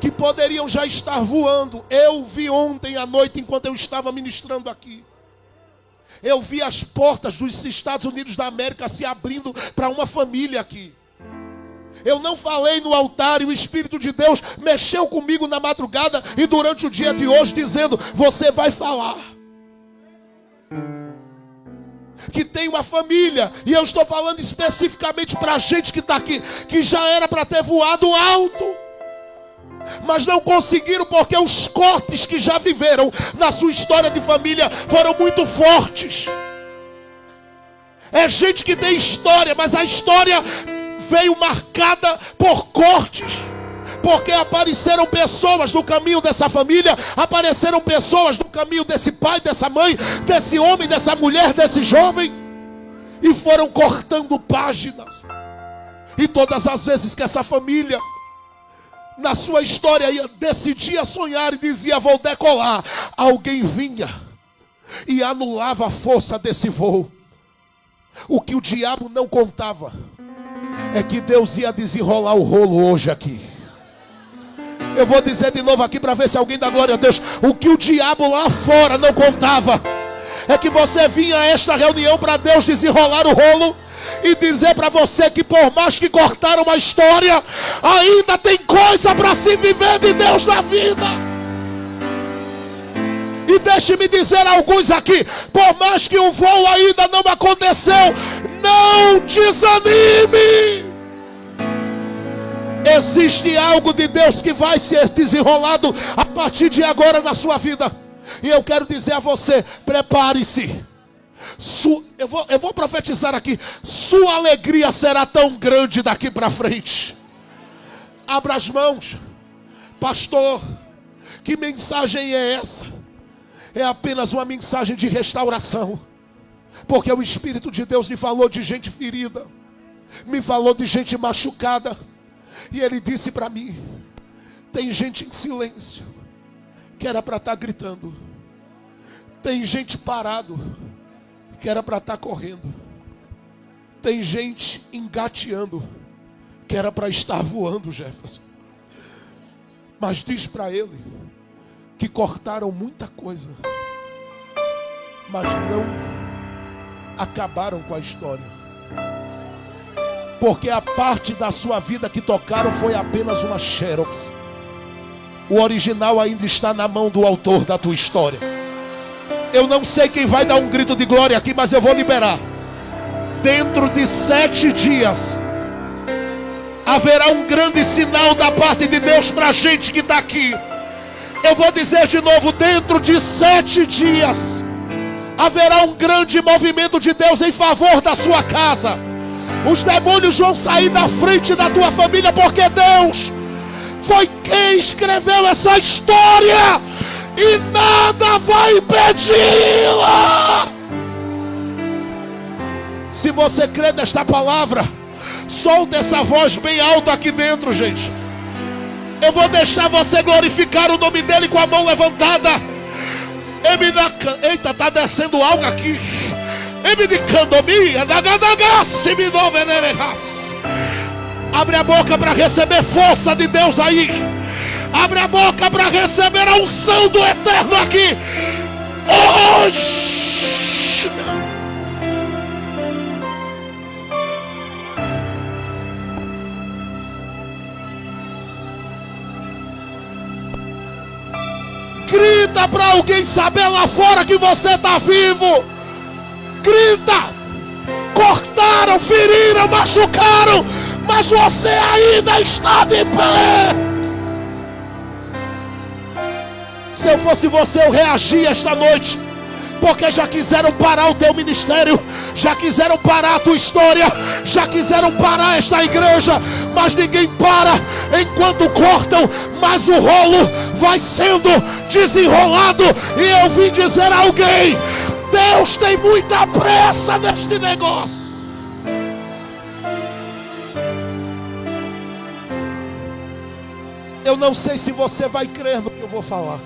que poderiam já estar voando. Eu vi ontem à noite, enquanto eu estava ministrando aqui, eu vi as portas dos Estados Unidos da América se abrindo para uma família aqui. Eu não falei no altar e o Espírito de Deus mexeu comigo na madrugada e durante o dia de hoje, dizendo: você vai falar. Que tem uma família, e eu estou falando especificamente para a gente que está aqui, que já era para ter voado alto, mas não conseguiram, porque os cortes que já viveram na sua história de família foram muito fortes. É gente que tem história, mas a história veio marcada por cortes. Porque apareceram pessoas no caminho dessa família, apareceram pessoas no caminho desse pai, dessa mãe, desse homem, dessa mulher, desse jovem, e foram cortando páginas. E todas as vezes que essa família, na sua história, decidia sonhar e dizia: vou decolar, alguém vinha e anulava a força desse voo. O que o diabo não contava é que Deus ia desenrolar o rolo hoje aqui. Eu vou dizer de novo aqui para ver se alguém dá glória a Deus. O que o diabo lá fora não contava é que você vinha a esta reunião para Deus desenrolar o rolo e dizer para você que por mais que cortaram uma história, ainda tem coisa para se viver de Deus na vida. E deixe-me dizer a alguns aqui: por mais que o voo ainda não aconteceu, não desanime. Existe algo de Deus que vai ser desenrolado a partir de agora na sua vida. E eu quero dizer a você: prepare-se. Eu vou profetizar aqui. Sua alegria será tão grande daqui para frente. Abra as mãos. Pastor, que mensagem é essa? É apenas uma mensagem de restauração. Porque o Espírito de Deus me falou de gente ferida, me falou de gente machucada. E ele disse para mim: tem gente em silêncio, que era para estar gritando. Tem gente parado, que era para estar correndo. Tem gente engateando, que era para estar voando, Jefferson. Mas diz para ele que cortaram muita coisa, mas não acabaram com a história. Porque a parte da sua vida que tocaram foi apenas uma xerox. O original ainda está na mão do autor da tua história. Eu não sei quem vai dar um grito de glória aqui, mas eu vou liberar. Dentro de 7 dias, Haverá um grande sinal da parte de Deus para a gente que está aqui. Eu vou dizer de novo, dentro de 7 dias, haverá um grande movimento de Deus em favor da sua casa. Os demônios vão sair da frente da tua família, porque Deus foi quem escreveu essa história e nada vai impedi-la. Se você crê nesta palavra, solta essa voz bem alta aqui dentro, gente. Eu vou deixar você glorificar o nome dele com a mão levantada. Eita, tá descendo algo aqui. Abre a boca para receber força de Deus aí. Abre a boca para receber a unção do Eterno aqui. Hoje. Grita para alguém saber lá fora que você está vivo. Grita. Cortaram, feriram, machucaram, mas você ainda está de pé. Se eu fosse você, eu reagia esta noite, porque já quiseram parar o teu ministério, já quiseram parar a tua história, já quiseram parar esta igreja, mas ninguém para enquanto cortam, mas o rolo vai sendo desenrolado. E eu vim dizer a alguém: Deus tem muita pressa neste negócio. Eu não sei se você vai crer no que eu vou falar.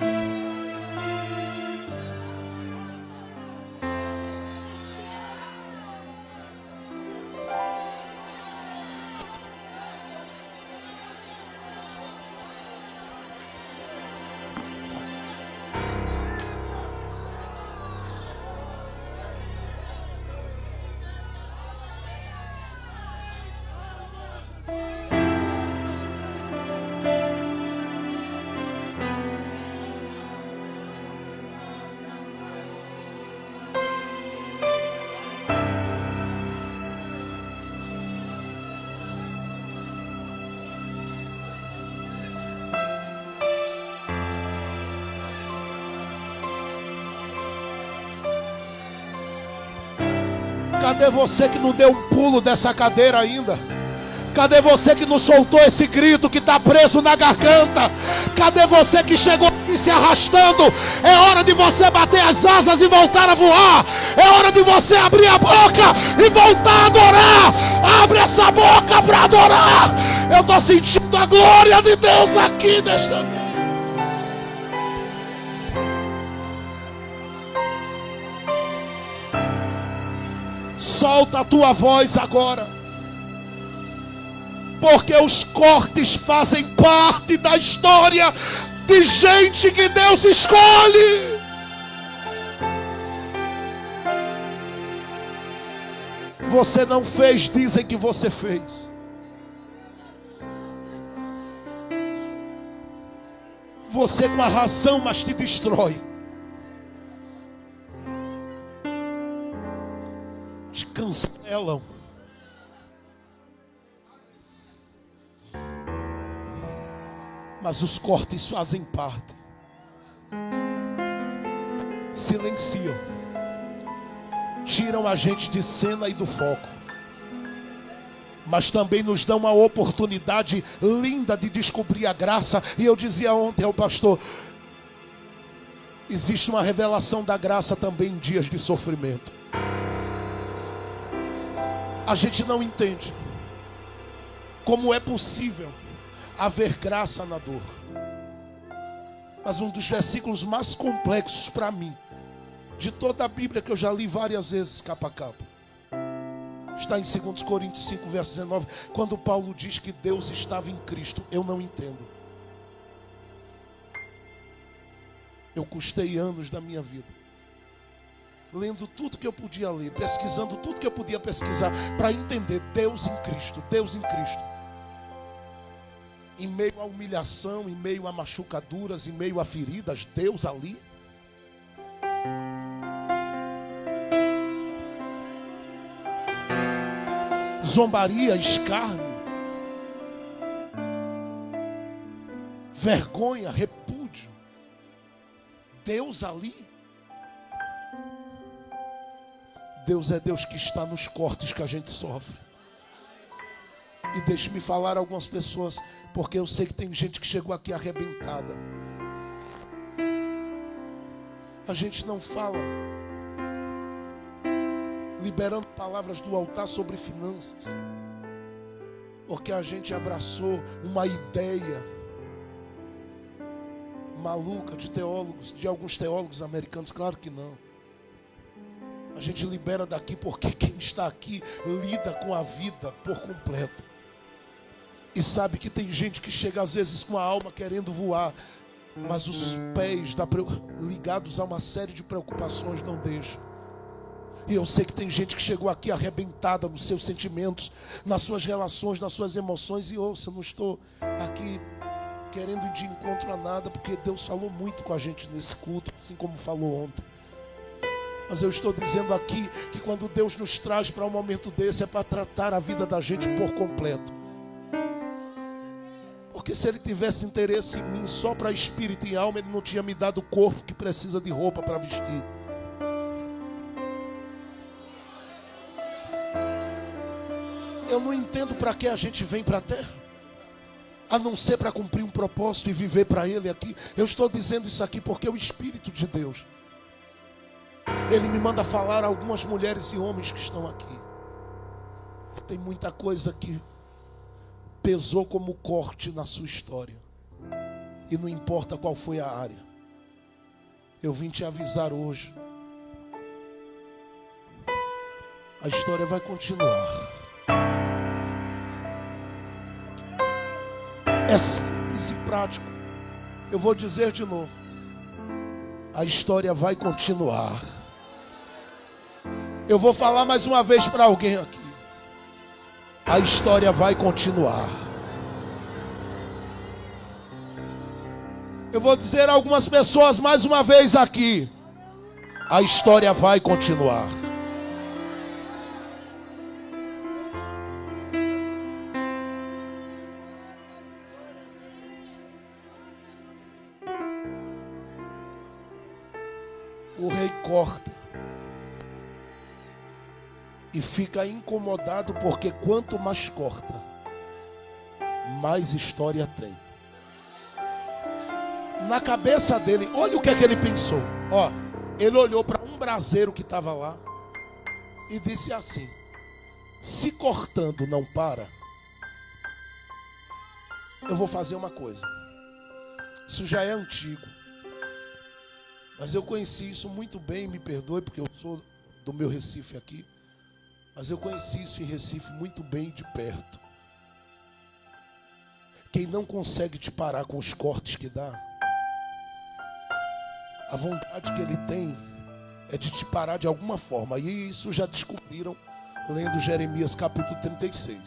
Cadê você que não deu um pulo dessa cadeira ainda? Cadê você que não soltou esse grito que está preso na garganta? Cadê você que chegou aqui se arrastando? É hora de você bater as asas e voltar a voar. É hora de você abrir a boca e voltar a adorar. Abre essa boca para adorar. Eu estou sentindo a glória de Deus aqui nesta noite. Solta a tua voz agora, porque os cortes fazem parte da história de gente que Deus escolhe. Você não fez, dizem que você fez. Você com a razão, mas te destrói. Te cancelam. Mas os cortes fazem parte. Silenciam. Tiram a gente de cena e do foco. Mas também nos dão uma oportunidade linda de descobrir a graça. E eu dizia ontem ao pastor: existe uma revelação da graça também em dias de sofrimento. A gente não entende como é possível haver graça na dor. Mas um dos versículos mais complexos para mim, de toda a Bíblia, que eu já li várias vezes capa a capa, está em 2 Coríntios 5, verso 19, quando Paulo diz que Deus estava em Cristo. Eu não entendo. Eu custei anos da minha vida lendo tudo que eu podia ler, pesquisando tudo que eu podia pesquisar, para entender Deus em Cristo, Deus em Cristo. Em meio à humilhação, em meio a machucaduras, em meio a feridas, Deus ali. Zombaria, escárnio, vergonha, repúdio. Deus ali. Deus é Deus que está nos cortes que a gente sofre. E deixe-me falar a algumas pessoas, porque eu sei que tem gente que chegou aqui arrebentada. A gente não fala liberando palavras do altar sobre finanças, porque a gente abraçou uma ideia maluca de teólogos, de alguns teólogos americanos. Claro que não. A gente libera daqui porque quem está aqui lida com a vida por completo. E sabe que tem gente que chega às vezes com a alma querendo voar, mas os pés ligados a uma série de preocupações não deixam. E eu sei que tem gente que chegou aqui arrebentada nos seus sentimentos, nas suas relações, nas suas emoções. E ouça, eu não estou aqui querendo ir de encontro a nada, porque Deus falou muito com a gente nesse culto, assim como falou ontem. Mas eu estou dizendo aqui que quando Deus nos traz para um momento desse, é para tratar a vida da gente por completo. Porque se Ele tivesse interesse em mim só para espírito e alma, Ele não tinha me dado o corpo que precisa de roupa para vestir. Eu não entendo para que a gente vem para a terra, a não ser para cumprir um propósito e viver para Ele aqui. Eu estou dizendo isso aqui porque o Espírito de Deus, Ele me manda falar a algumas mulheres e homens que estão aqui. Tem muita coisa que pesou como corte na sua história, e não importa qual foi a área. Eu vim te avisar hoje, a história vai continuar. É simples e prático. Eu vou dizer de novo, a história vai continuar. Eu vou falar mais uma vez para alguém aqui, a história vai continuar. Eu vou dizer a algumas pessoas mais uma vez aqui, a história vai continuar. O rei corta e fica incomodado, porque quanto mais corta, mais história tem. Na cabeça dele, olha o que é que ele pensou. Ó, ele olhou para um braseiro que estava lá e disse assim: se cortando não para, eu vou fazer uma coisa. Isso já é antigo, mas eu conheci isso muito bem. Me perdoe porque eu sou do meu Recife aqui, mas eu conheci isso em Recife muito bem de perto. Quem não consegue te parar com os cortes que dá, a vontade que ele tem é de te parar de alguma forma. E isso já descobriram lendo Jeremias capítulo 36.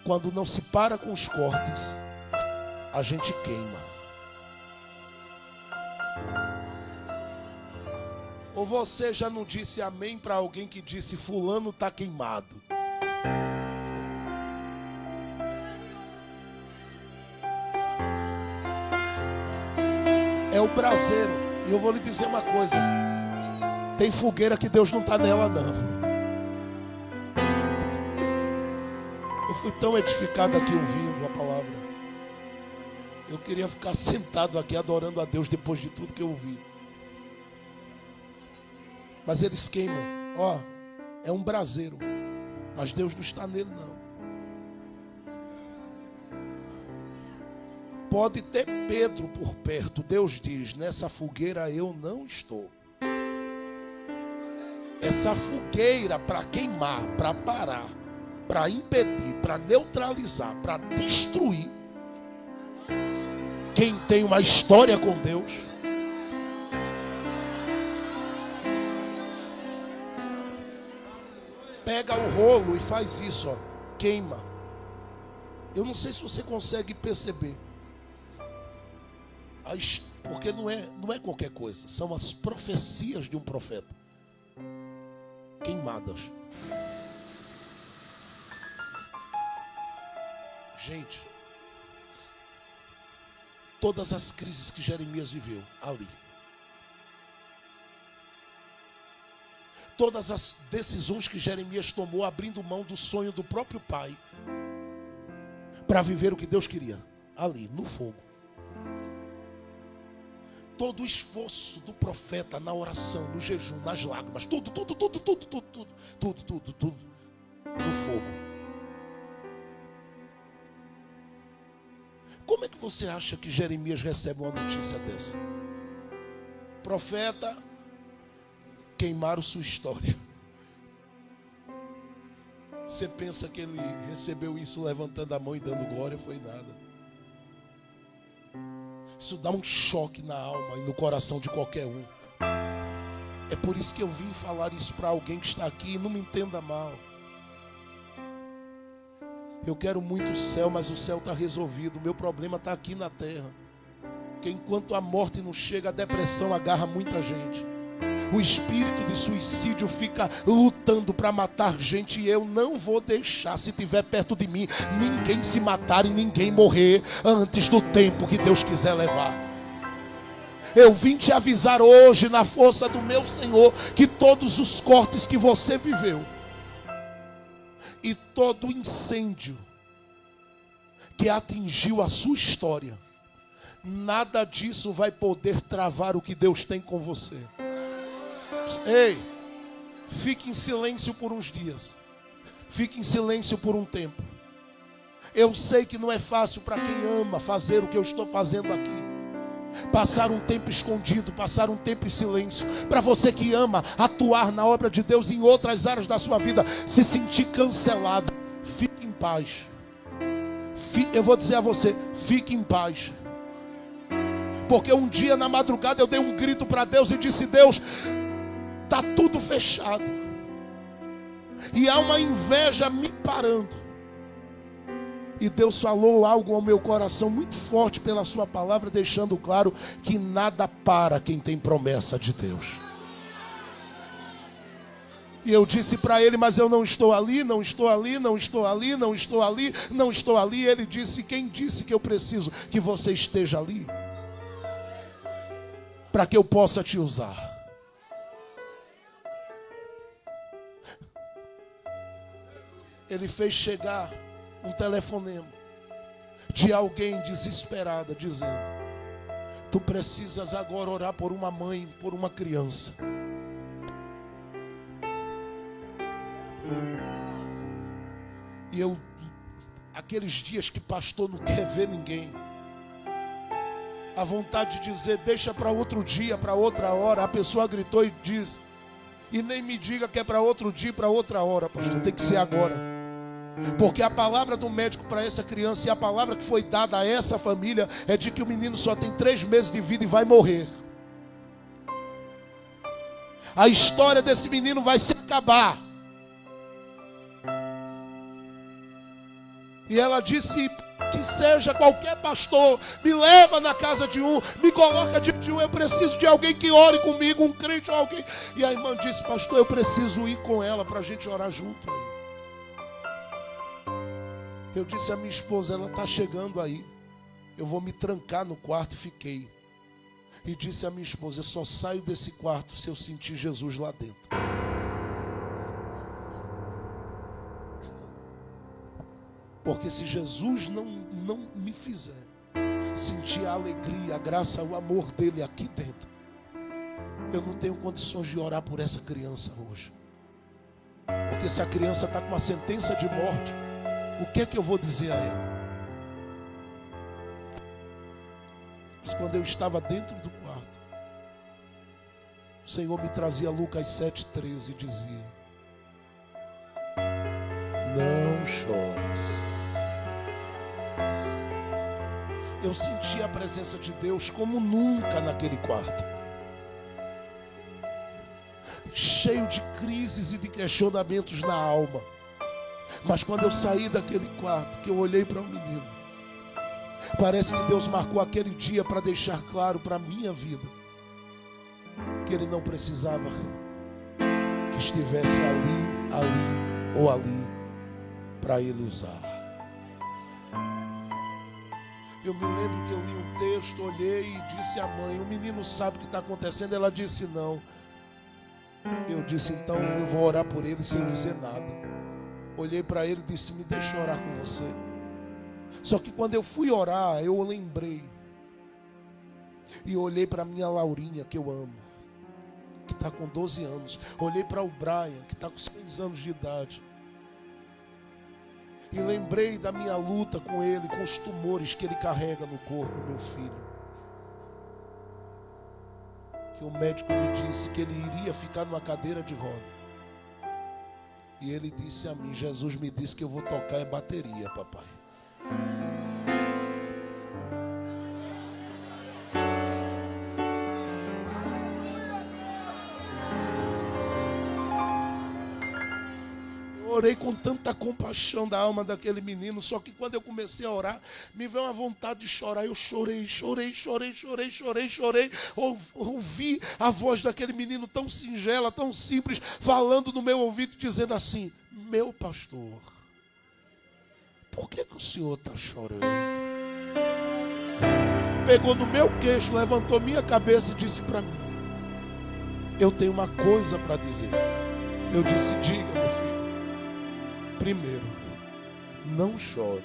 Quando não se para com os cortes, a gente queima. Ou você já não disse amém para alguém que disse fulano está queimado? É o braseiro. E eu vou lhe dizer uma coisa: tem fogueira que Deus não está nela não. Eu fui tão edificado aqui ouvindo a palavra. Eu queria ficar sentado aqui adorando a Deus depois de tudo que eu ouvi. Mas eles queimam. Ó, é um braseiro, mas Deus não está nele não. Pode ter Pedro por perto, Deus diz: nessa fogueira eu não estou. Essa fogueira para queimar, para parar, para impedir, para neutralizar, para destruir quem tem uma história com Deus, pega o rolo e faz isso, ó, queima. Eu não sei se você consegue perceber, porque não é qualquer coisa, são as profecias de um profeta queimadas. Gente, Todas as crises que Jeremias viveu ali. Todas as decisões que Jeremias tomou abrindo mão do sonho do próprio pai para viver o que Deus queria, ali, no fogo. Todo o esforço do profeta na oração, no jejum, nas lágrimas, tudo no fogo. Como é que você acha que Jeremias recebe uma notícia dessa? Profeta, queimaram sua história. Você pensa que ele recebeu isso levantando a mão e dando glória? Foi nada. Isso dá um choque na alma e no coração de qualquer um. É por isso que eu vim falar isso para alguém que está aqui, e não me entenda mal. Eu quero muito o céu, mas o céu está resolvido. O meu problema está aqui na terra. Porque enquanto a morte não chega, a depressão agarra muita gente. O espírito de suicídio fica lutando para matar gente, e eu não vou deixar, se estiver perto de mim, ninguém se matar e ninguém morrer antes do tempo que Deus quiser levar. Eu vim te avisar hoje, na força do meu Senhor, que todos os cortes que você viveu e todo o incêndio que atingiu a sua história, nada disso vai poder travar o que Deus tem com você. Ei, fique em silêncio por uns dias. Fique em silêncio por um tempo. Eu sei que não é fácil para quem ama fazer o que eu estou fazendo aqui. Passar um tempo escondido, passar um tempo em silêncio. Para você que ama atuar na obra de Deus em outras áreas da sua vida, se sentir cancelado, fique em paz. Eu vou dizer a você, fique em paz. Porque um dia na madrugada eu dei um grito para Deus e disse: Deus, está tudo fechado. E há uma inveja me parando. E Deus falou algo ao meu coração muito forte pela sua palavra, deixando claro que nada para quem tem promessa de Deus. E eu disse para ele: mas eu não estou ali, não estou ali, não estou ali, não estou ali, não estou ali. Ele disse: quem disse que eu preciso que você esteja ali? Para que eu possa te usar. Ele fez chegar um telefonema de alguém desesperada, dizendo: tu precisas agora orar por uma mãe, por uma criança. E eu, aqueles dias que pastor não quer ver ninguém, a vontade de dizer: deixa para outro dia, para outra hora. A pessoa gritou e diz: e nem me diga que é para outro dia, para outra hora, pastor, tem que ser agora. Porque a palavra do médico para essa criança e a palavra que foi dada a essa família é de que o menino só tem 3 meses de vida e vai morrer. A história desse menino vai se acabar. E ela disse: que seja qualquer pastor, me leva na casa de um, me coloca diante de um, eu preciso de alguém que ore comigo, um crente ou alguém. E a irmã disse: pastor, eu preciso ir com ela para a gente orar junto aí. Eu disse à minha esposa: ela está chegando aí, eu vou me trancar no quarto. E fiquei. E disse à minha esposa: eu só saio desse quarto se eu sentir Jesus lá dentro. Porque se Jesus não me fizer sentir a alegria, a graça, o amor dele aqui dentro, eu não tenho condições de orar por essa criança hoje. Porque se a criança está com uma sentença de morte, o que é que eu vou dizer a ela? Mas quando eu estava dentro do quarto, o Senhor me trazia Lucas 7,13 e dizia: não chores. Eu senti a presença de Deus como nunca naquele quarto, cheio de crises e de questionamentos na alma. Mas quando eu saí daquele quarto, que eu olhei para o menino, parece que Deus marcou aquele dia para deixar claro para a minha vida que ele não precisava que estivesse ali ou ali para ele usar. Eu me lembro que eu li um texto, olhei e disse à mãe: o menino sabe o que está acontecendo? Ela disse: não. Eu disse: então eu vou orar por ele sem dizer nada. Olhei para ele e disse: me deixa orar com você. Só que quando eu fui orar, eu lembrei. E olhei para minha Laurinha, que eu amo, que está com 12 anos. Olhei para o Brian, que está com 6 anos de idade. E lembrei da minha luta com ele, com os tumores que ele carrega no corpo, meu filho. Que o médico me disse que ele iria ficar numa cadeira de roda. E ele disse a mim: Jesus me disse que eu vou tocar bateria, papai. Orei com tanta compaixão da alma daquele menino, só que quando eu comecei a orar, me veio uma vontade de chorar. Eu chorei. Ouvi a voz daquele menino tão singela, tão simples, falando no meu ouvido, dizendo assim: meu pastor, por que o senhor está chorando? Pegou no meu queixo, levantou minha cabeça e disse para mim: eu tenho uma coisa para dizer. Eu disse: diga, meu filho. Primeiro, não chore.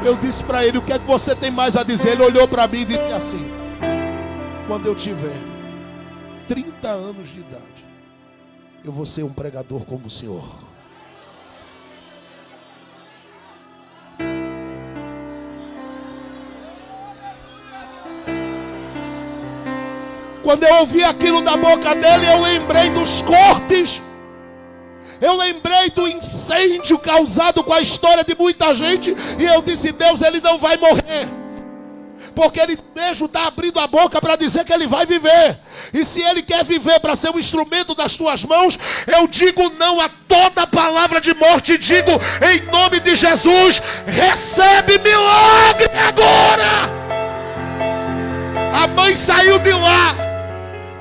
Eu disse para ele: o que é que você tem mais a dizer? Ele olhou para mim e disse assim: quando eu tiver 30 anos de idade, eu vou ser um pregador como o senhor. Quando eu ouvi aquilo da boca dele, eu lembrei dos cortes. Eu lembrei do incêndio causado com a história de muita gente. E eu disse: Deus, ele não vai morrer, porque ele mesmo está abrindo a boca para dizer que ele vai viver. E se ele quer viver para ser um instrumento das tuas mãos, eu digo não a toda palavra de morte. E digo, em nome de Jesus, recebe milagre agora. A mãe saiu de lá.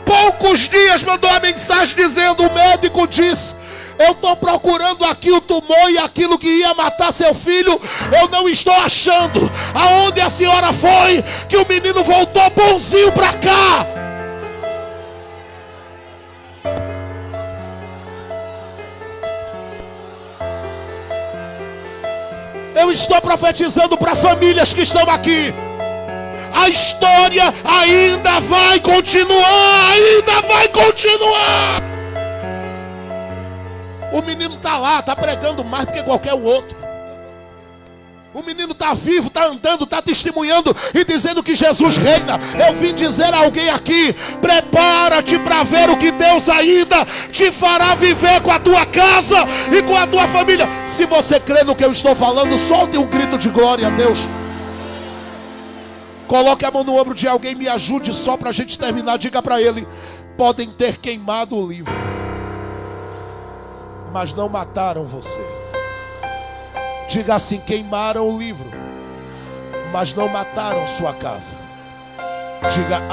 Poucos dias mandou a mensagem dizendo: o médico disse: eu estou procurando aqui o tumor e aquilo que ia matar seu filho, eu não estou achando. Aonde a senhora foi que o menino voltou bonzinho para cá? Eu estou profetizando para famílias que estão aqui. A história ainda vai continuar, O menino está lá, está pregando mais do que qualquer outro. O menino está vivo, está andando, está testemunhando e dizendo que Jesus reina. Eu vim dizer a alguém aqui: prepara-te para ver o que Deus ainda te fará viver com a tua casa e com a tua família. Se você crê no que eu estou falando, solte um grito de glória a Deus. Coloque a mão no ombro de alguém, me ajude só para a gente terminar. Diga para ele: podem ter queimado o livro, mas não mataram você. Diga assim: queimaram o livro, mas não mataram sua casa. Diga: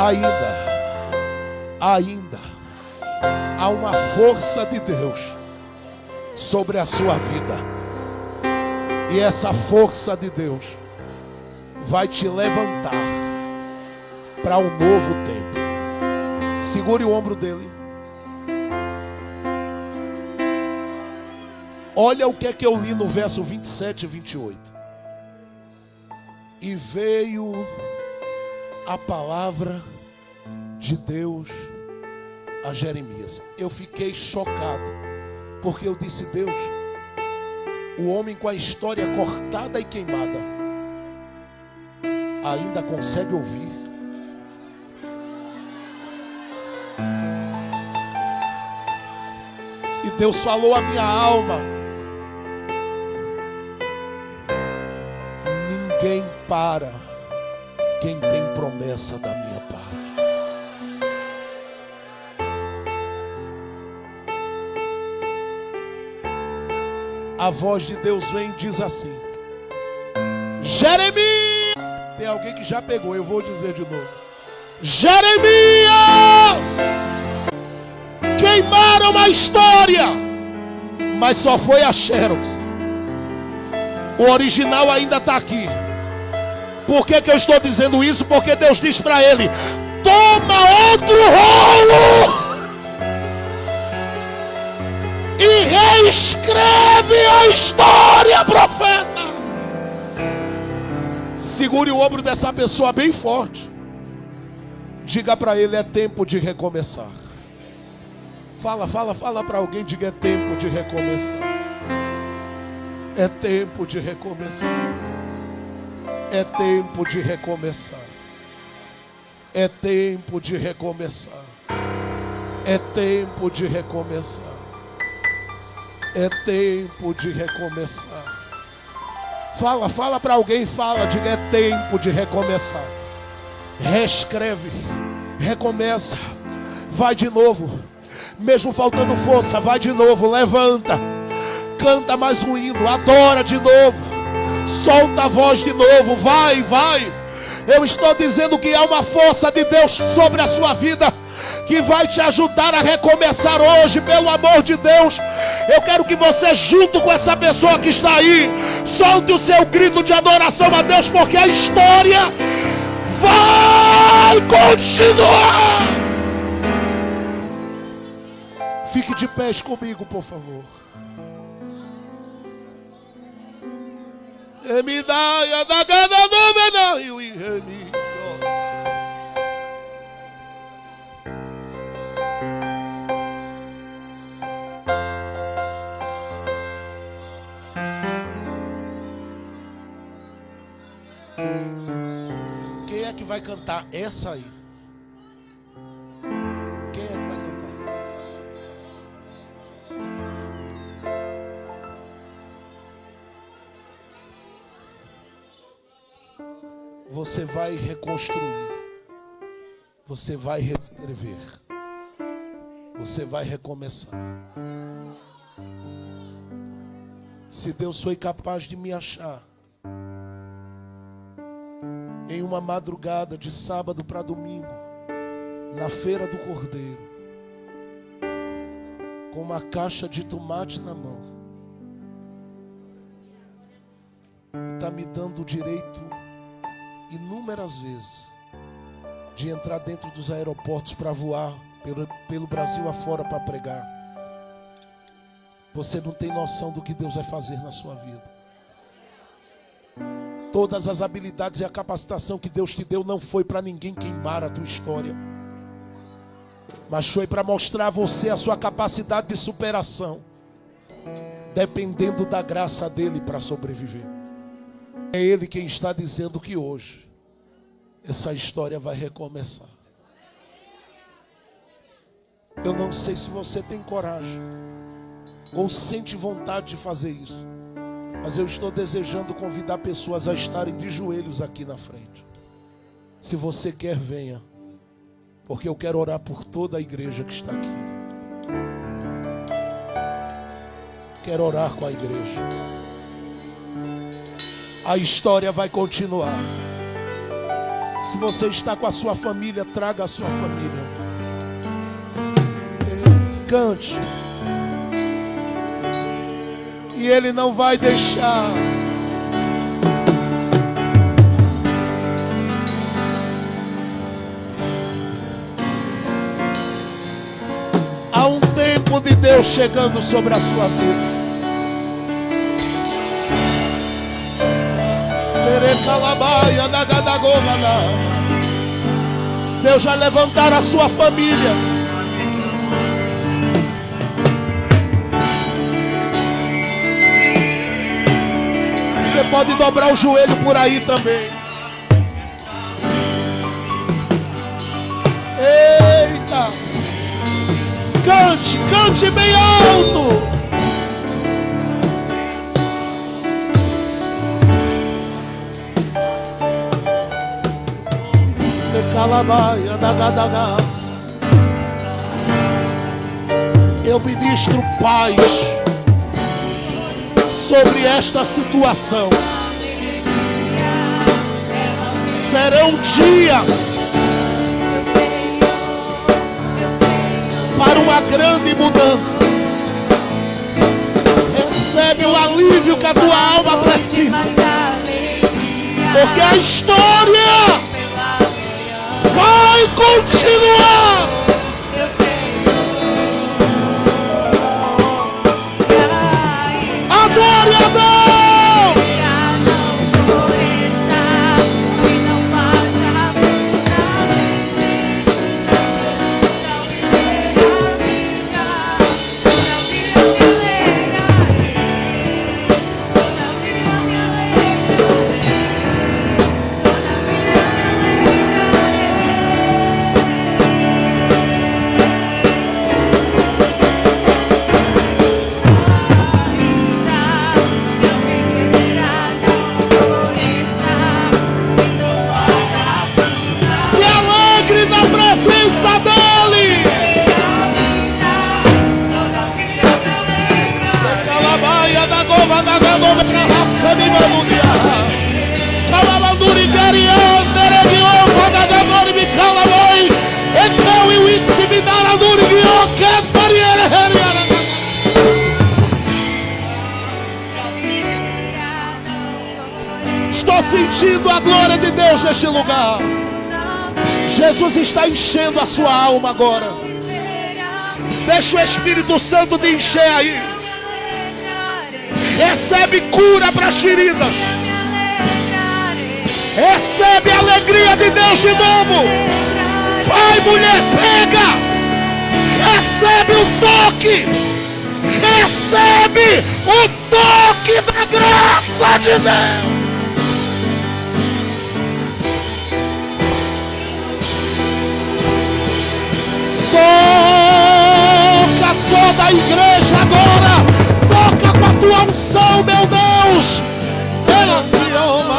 ainda há uma força de Deus sobre a sua vida. E essa força de Deus vai te levantar para um novo tempo. Segure o ombro dele. Olha o que é que eu li no verso 27 e 28. E veio a palavra de Deus a Jeremias. Eu fiquei chocado, porque eu disse: Deus, o homem com a história cortada e queimada ainda consegue ouvir. E Deus falou à minha alma: ninguém para quem tem promessa da minha parte. A voz de Deus vem e diz assim: Jeremias. Tem alguém que já pegou, eu vou dizer de novo: Jeremias, queimaram a história, mas só foi a Xerox. O original ainda está aqui. Por que eu estou dizendo isso? Porque Deus diz para ele: toma outro rolo e reescreve a história, profeta. Segure o ombro dessa pessoa bem forte. Diga para ele: é tempo de recomeçar. Fala para alguém, diga: é tempo de recomeçar. É tempo de recomeçar. É tempo de recomeçar. É tempo de recomeçar. É tempo de recomeçar. É tempo de recomeçar. Fala para alguém, diga: é tempo de recomeçar. Reescreve, recomeça, vai de novo. Mesmo faltando força, vai de novo, levanta, canta mais um hino, adora de novo, solta a voz de novo, vai. Eu estou dizendo que há uma força de Deus sobre a sua vida, que vai te ajudar a recomeçar hoje, pelo amor de Deus. Eu quero que você, junto com essa pessoa que está aí, solte o seu grito de adoração a Deus, porque a história vai continuar. Fique de pés comigo, por favor. Quem é que vai cantar essa aí? Quem é que vai cantar? Você vai reconstruir. Você vai reescrever. Você vai recomeçar. Se Deus foi capaz de me achar em uma madrugada de sábado para domingo, na feira do Cordeiro, com uma caixa de tomate na mão, está me dando o direito inúmeras vezes de entrar dentro dos aeroportos para voar pelo Brasil afora para pregar. Você não tem noção do que Deus vai fazer na sua vida. Todas as habilidades e a capacitação que Deus te deu não foi para ninguém queimar a tua história, mas foi para mostrar a você a sua capacidade de superação, dependendo da graça dele para sobreviver. É ele quem está dizendo que hoje essa história vai recomeçar. Eu não sei se você tem coragem ou sente vontade de fazer isso, mas eu estou desejando convidar pessoas a estarem de joelhos aqui na frente. Se você quer, venha, porque eu quero orar por toda a igreja que está aqui. Quero orar com a igreja. A história vai continuar. Se você está com a sua família, traga a sua família. Cante. E Ele não vai deixar. Há um tempo de Deus chegando sobre a sua vida. Deus vai levantar a sua família. Você pode dobrar o joelho por aí também. Eita! Cante, cante bem alto. Calabaia da Gadagas. Eu ministro paz sobre esta situação. Serão dias para uma grande mudança. Recebe o alívio que a tua alma precisa. Porque a história vai continuar. Adore a Deus. Estou sentindo a glória de Deus neste lugar. Jesus está enchendo a sua alma agora. Deixa o Espírito Santo te encher aí. Recebe cura para as feridas. Recebe a alegria de Deus de novo. Vai, mulher, pega. Recebe o toque. Recebe o toque da graça de Deus. Toca toda a igreja agora. Toca com a tua unção, meu Deus. Ela te ama.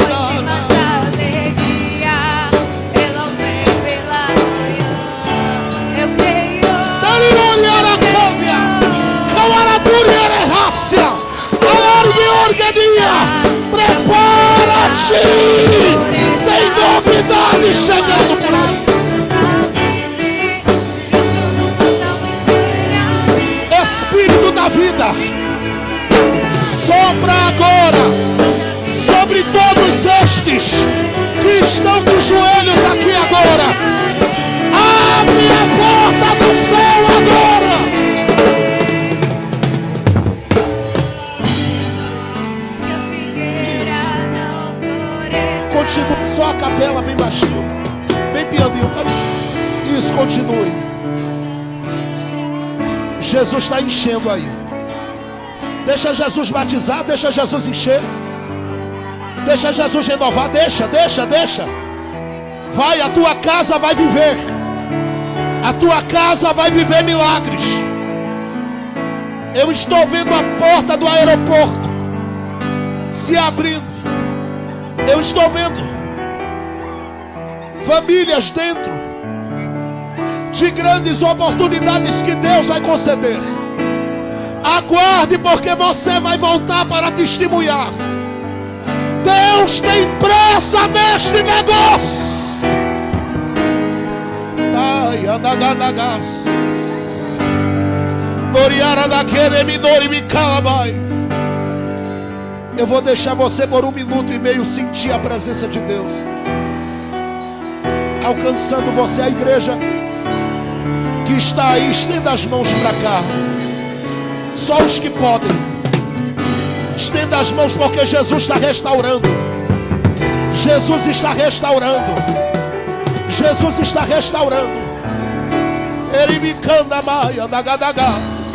Prepara-te. Tem novidade chegando por aí. Espírito da vida, sopra agora sobre todos estes que estão de joelhos aqui agora. Abre a porta do céu agora. Isso. Continue só a capela bem baixinho, bem pianinho. Isso, continue. Jesus está enchendo aí. Deixa Jesus batizar, deixa Jesus encher. Deixa Jesus renovar, deixa. Vai, a tua casa vai viver. A tua casa vai viver milagres. Eu estou vendo a porta do aeroporto se abrindo. Eu estou vendo famílias dentro de grandes oportunidades que Deus vai conceder. Aguarde, porque você vai voltar para testemunhar. Deus tem pressa neste negócio. Eu vou deixar você por 1 minuto e meio sentir a presença de Deus alcançando você. A igreja que está aí, estenda as mãos para cá. Só os que podem. Estenda as mãos, porque Jesus está restaurando. Jesus está restaurando. Jesus está restaurando. Ele me canta maia da gadagas.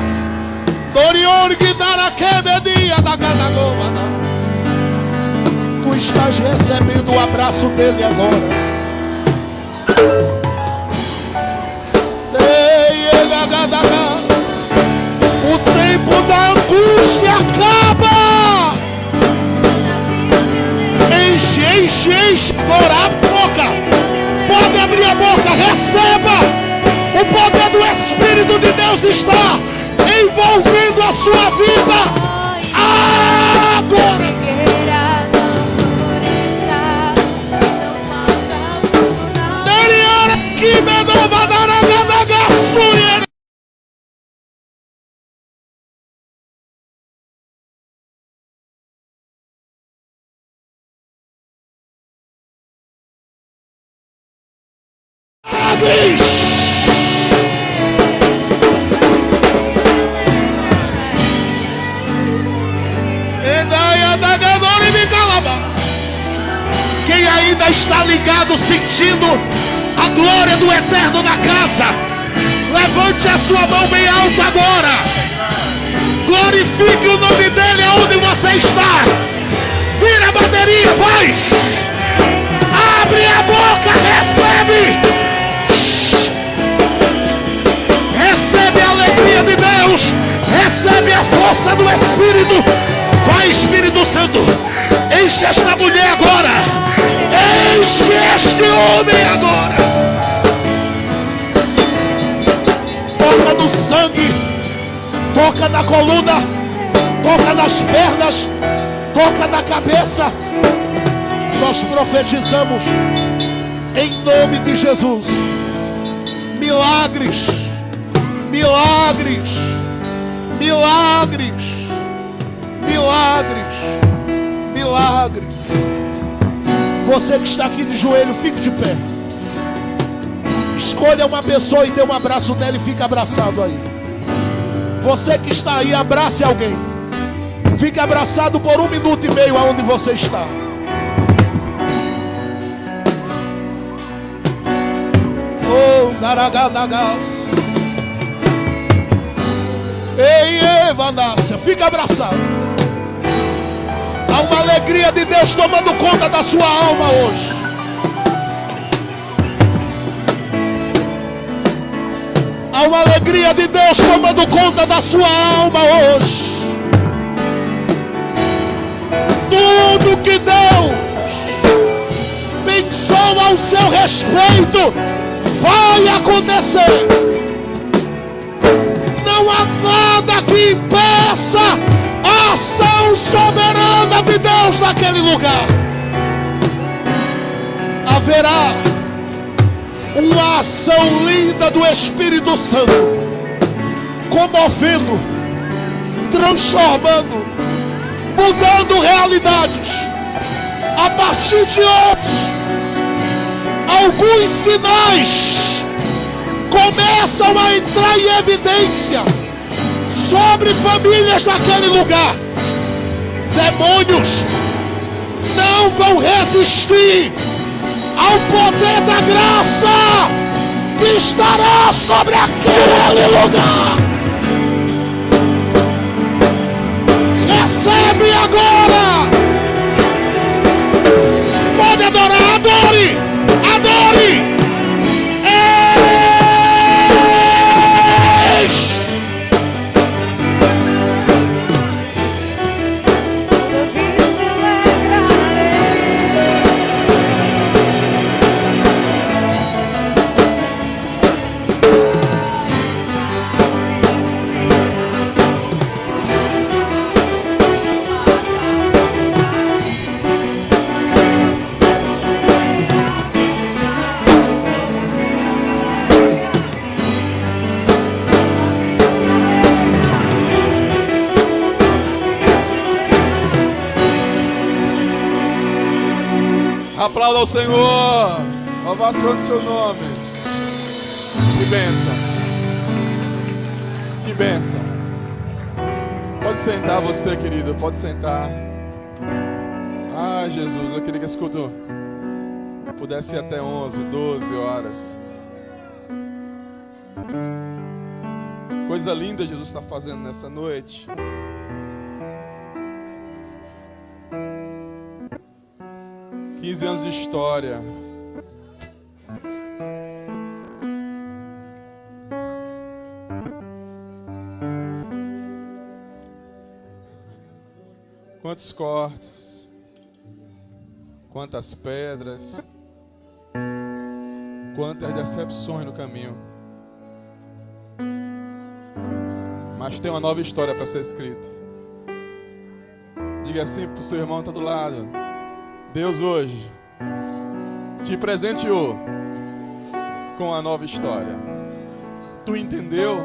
Doriorgue daraquebedia da gadagomana. Tu estás recebendo o abraço dele agora. O tempo da angústia acaba. Enche agora a boca. Pode abrir a boca, receba. O poder do Espírito de Deus está envolvendo a sua vida agora. Que me dava dar a milagres. Quem ainda está ligado, sentindo a glória do Eterno na casa, levante a sua mão bem alto agora. Glorifique o nome dele aonde você está. Vira a bateria, vai. Abre a boca, recebe. Recebe a alegria de Deus. Recebe a força do Espírito. Vai, Espírito Santo. Enche esta mulher agora. Enche este homem agora. Toca no sangue. Toca na coluna. Toca nas pernas. Toca na cabeça. Nós profetizamos em nome de Jesus. Milagres. Milagres. Milagres. Milagres. Milagres. Você que está aqui de joelho, fique de pé. Escolha uma pessoa e dê um abraço nela e fique abraçado aí. Você que está aí, abrace alguém. Fique abraçado por 1 minuto e meio aonde você está. Oh, naraganagas. Ei, Evanácia, fique abraçado. Há uma alegria de Deus tomando conta da sua alma hoje. Há uma alegria de Deus tomando conta da sua alma hoje. Tudo que Deus pensou ao seu respeito vai acontecer. Não há nada que impeça a ação soberana de Deus naquele lugar. Haverá uma ação linda do Espírito Santo, comovendo, transformando, mudando realidades. A partir de hoje, alguns sinais começam a entrar em evidência sobre famílias daquele lugar. Demônios não vão resistir ao poder da graça que estará sobre aquele lugar. Recebe agora. Pode adorar, adore, adore. Aplauda ao Senhor. Ovação do seu nome. Que bênção. Que bênção. Pode sentar você, querido. Pode sentar. Ai, Jesus, eu queria que esse culto pudesse ir até 11, 12 horas. Coisa linda Jesus está fazendo nessa noite. $15 anos de história. Quantos cortes, quantas pedras, quantas decepções no caminho. Mas tem uma nova história para ser escrita. Diga assim para o seu irmão que está do lado: Deus hoje te presenteou com a nova história. Tu entendeu?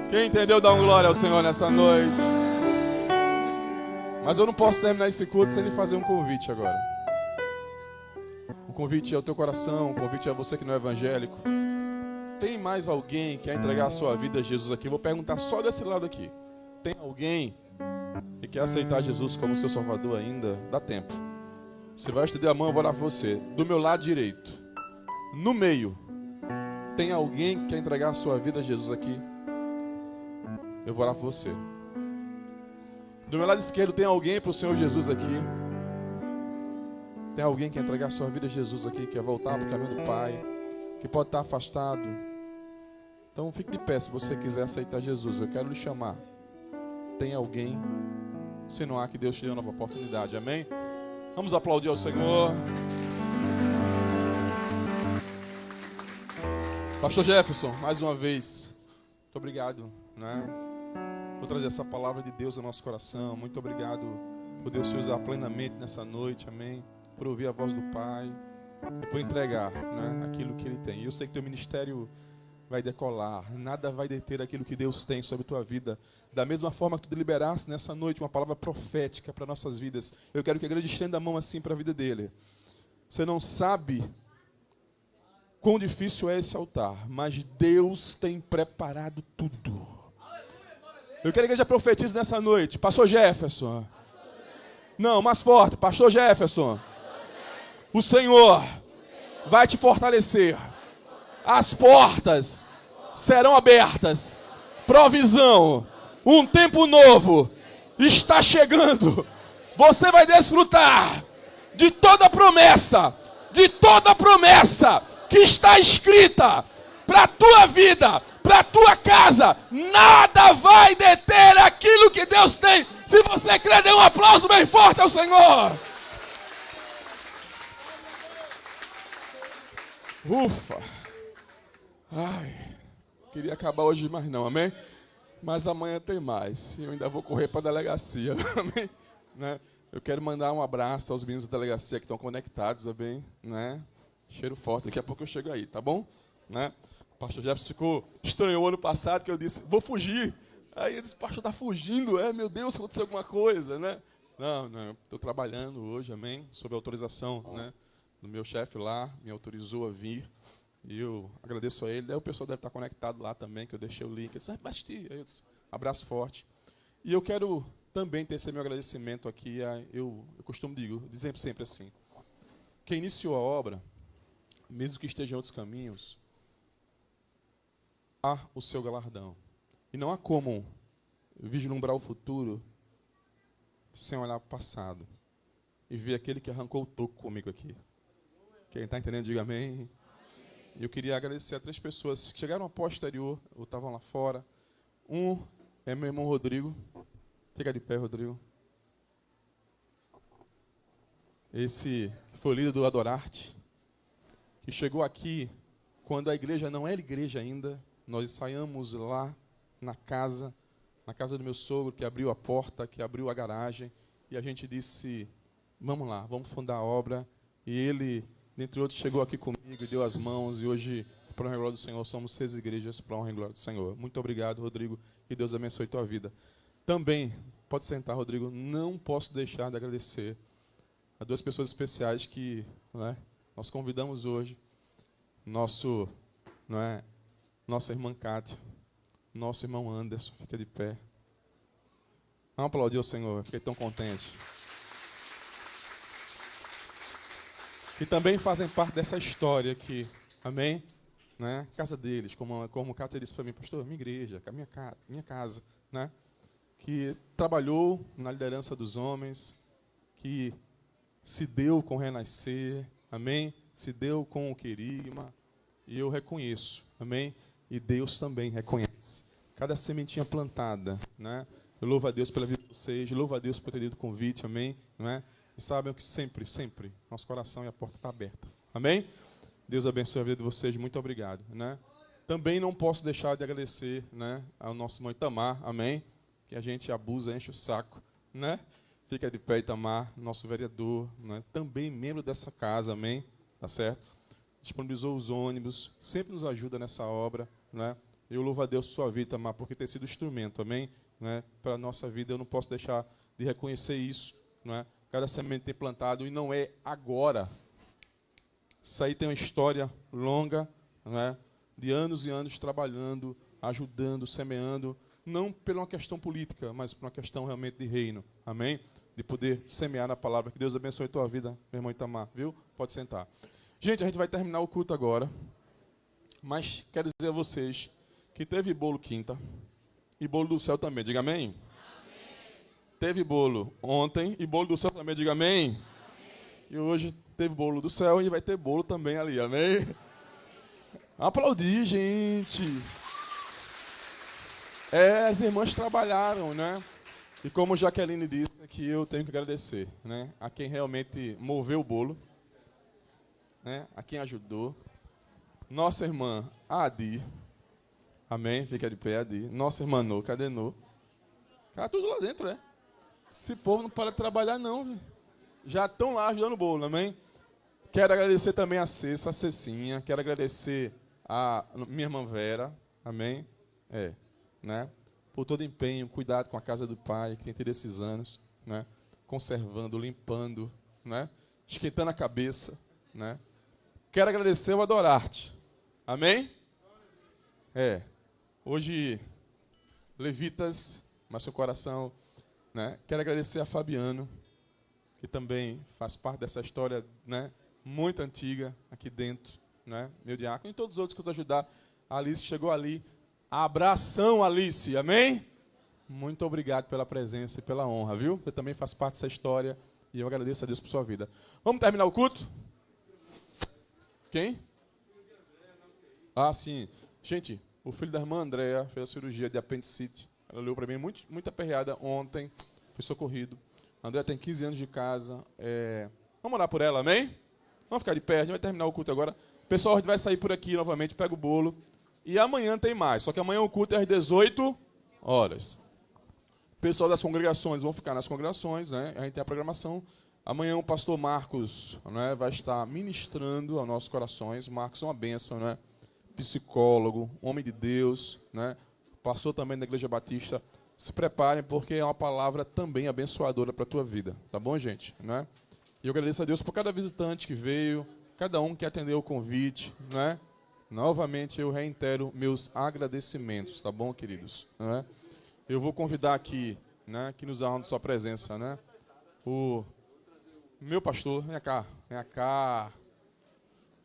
Quem entendeu, dá uma glória ao Senhor nessa noite. Mas eu não posso terminar esse culto sem lhe fazer um convite agora. Um convite é ao teu coração, o convite é a você que não é evangélico. Tem mais alguém que quer entregar a sua vida a Jesus aqui? Eu vou perguntar só desse lado aqui. Tem alguém que quer aceitar Jesus como seu Salvador ainda? Dá tempo. Você vai estender a mão, eu vou orar por você. Do meu lado direito, no meio, tem alguém que quer entregar a sua vida a Jesus aqui? Eu vou orar por você. Do meu lado esquerdo, tem alguém para o Senhor Jesus aqui? Tem alguém que quer entregar a sua vida a Jesus aqui, que quer voltar para o caminho do Pai, que pode estar afastado? Então fique de pé se você quiser aceitar Jesus. Eu quero lhe chamar. Tem alguém? Se não há, que Deus te dê uma nova oportunidade. Amém? Vamos aplaudir ao Senhor. Pastor Jefferson, mais uma vez, muito obrigado, né, por trazer essa palavra de Deus ao nosso coração. Muito obrigado por Deus te usar plenamente nessa noite, amém, por ouvir a voz do Pai e por entregar, né, aquilo que Ele tem. E eu sei que teu ministério vai decolar, nada vai deter aquilo que Deus tem sobre a tua vida. Da mesma forma que tu deliberaste nessa noite uma palavra profética para nossas vidas, eu quero que a igreja estenda a mão assim para a vida dele. Você não sabe quão difícil é esse altar, mas Deus tem preparado tudo. Eu quero que a igreja profetize nessa noite. Pastor Jefferson. Não, mais forte. Pastor Jefferson. O Senhor vai te fortalecer. As portas serão abertas. Provisão. Um tempo novo está chegando. Você vai desfrutar de toda promessa. De toda promessa que está escrita para a tua vida, para a tua casa. Nada vai deter aquilo que Deus tem. Se você crer, dê um aplauso bem forte ao Senhor. Ufa. Ai, queria acabar hoje, mas não, amém? Mas amanhã tem mais. Eu ainda vou correr para a delegacia, amém? Né? Eu quero mandar um abraço aos meninos da delegacia que estão conectados, amém? Né? Cheiro forte, daqui a pouco eu chego aí, tá bom? Né? O pastor Jefferson estranhou ano passado que eu disse, vou fugir. Aí ele disse, pastor, está fugindo, meu Deus, aconteceu alguma coisa, né? Não, estou trabalhando hoje, amém? Sob a autorização, né, do meu chefe lá, me autorizou a vir. E eu agradeço a ele. Aí o pessoal deve estar conectado lá também, que eu deixei o link. Eu disse, Basti, aí eu disse, abraço forte. E eu quero também tecer meu agradecimento aqui. Eu costumo dizer sempre assim, quem iniciou a obra, mesmo que esteja em outros caminhos, há o seu galardão. E não há como vislumbrar o futuro sem olhar para o passado e ver aquele que arrancou o toco comigo aqui. Quem está entendendo, diga amém. Eu queria agradecer a 3 pessoas que chegaram a posterior, ou estavam lá fora. Um é meu irmão Rodrigo. Fica de pé, Rodrigo. Esse foi o líder do Adorarte, que chegou aqui quando a igreja não era igreja ainda. Nós ensaiamos lá na casa do meu sogro, que abriu a porta, que abriu a garagem, e a gente disse, vamos lá, vamos fundar a obra. E ele, dentre outros, chegou aqui comigo e deu as mãos, e hoje, para a honra e glória do Senhor, somos 6 igrejas para a honra e glória do Senhor. Muito obrigado, Rodrigo, que Deus abençoe tua vida. Também, pode sentar, Rodrigo, não posso deixar de agradecer a 2 pessoas especiais que, né, nós convidamos hoje, nossa irmã Cátia, nosso irmão Anderson, fica de pé. Vamos aplaudir ao Senhor, fiquei tão contente. Que também fazem parte dessa história aqui, amém? Né? Casa deles, como Cátia disse para mim, pastor, minha igreja, minha casa, né? Que trabalhou na liderança dos homens, que se deu com o renascer, amém? Se deu com o querigma, e eu reconheço, amém? E Deus também reconhece. Cada sementinha plantada, né? Eu louvo a Deus pela vida de vocês, louvo a Deus por ter dado o convite, amém? Não é? E sabem que sempre, nosso coração e a porta está aberta, amém? Deus abençoe a vida de vocês, muito obrigado, né? Também não posso deixar de agradecer, né, ao nosso irmão Itamar, amém? Que a gente abusa, enche o saco, né? Fica de pé, Itamar, nosso vereador, né? Também membro dessa casa, amém? Tá certo? Disponibilizou os ônibus, sempre nos ajuda nessa obra, né? Eu louvo a Deus por sua vida, Itamar, porque tem sido instrumento, amém? Né? Para a nossa vida, eu não posso deixar de reconhecer isso, né? Cada semente tem plantado, e não é agora, Isso aí tem uma história longa, né, de anos e anos trabalhando, ajudando, semeando, não por uma questão política, mas por uma questão realmente de reino. Amém? De poder semear na palavra. Que Deus abençoe a tua vida, meu irmão Itamar, viu? Pode sentar. Gente, a gente vai terminar o culto agora, mas quero dizer a vocês que teve bolo quinta e bolo do céu também. Diga amém? Teve bolo ontem e bolo do céu também, diga amém? Amém. E hoje teve bolo do céu e vai ter bolo também ali, amém? Aplaudir, gente. As irmãs trabalharam, né? E como Jaqueline disse, que eu tenho que agradecer, né? A quem realmente moveu o bolo, né? A quem ajudou. Nossa irmã Adi, amém? Fica de pé, Adi. Nossa irmã Nô, cadê Nô? Tá tudo lá dentro, é? Esse povo não para de trabalhar, não. Já estão lá ajudando o bolo, amém? Quero agradecer também a Cessa, a Cecinha. Quero agradecer a minha irmã Vera, amém? Né? Por todo empenho, cuidado com a casa do Pai, que tem tido esses anos, né? Conservando, limpando, né? Esquentando a cabeça, né? Quero agradecer o Adorarte, amém? Hoje, levitas, mas seu coração... Né? Quero agradecer a Fabiano, que também faz parte dessa história, né, muito antiga aqui dentro, né, meu diácono, e todos os outros que eu vou ajudar. A Alice chegou ali. Abração, Alice, amém? Muito obrigado pela presença e pela honra, viu? Você também faz parte dessa história e eu agradeço a Deus por sua vida. Vamos terminar o culto? Quem? Ah, sim. Gente, o filho da irmã Andréa fez a cirurgia de apendicite. Ela olhou para mim muito aperreada ontem, foi socorrido. A André tem 15 anos de casa. Vamos orar por ela, amém? Vamos ficar de pé, a gente vai terminar o culto agora. Pessoal, a gente vai sair por aqui novamente, pega o bolo. E amanhã tem mais, só que amanhã o culto é às 18 horas. O pessoal das congregações vão ficar nas congregações, né? A gente tem a programação. Amanhã o pastor Marcos, né, vai estar ministrando aos nossos corações. Marcos é uma bênção, né? Psicólogo, homem de Deus, né? Pastor também da Igreja Batista. Se preparem, porque é uma palavra também abençoadora para a tua vida. Tá bom, gente? Né? E eu agradeço a Deus por cada visitante que veio, cada um que atendeu o convite. Né? Novamente, eu reitero meus agradecimentos. Tá bom, queridos? Né? Eu vou convidar aqui, né, que nos honra de sua presença, né, o meu pastor. Vem cá.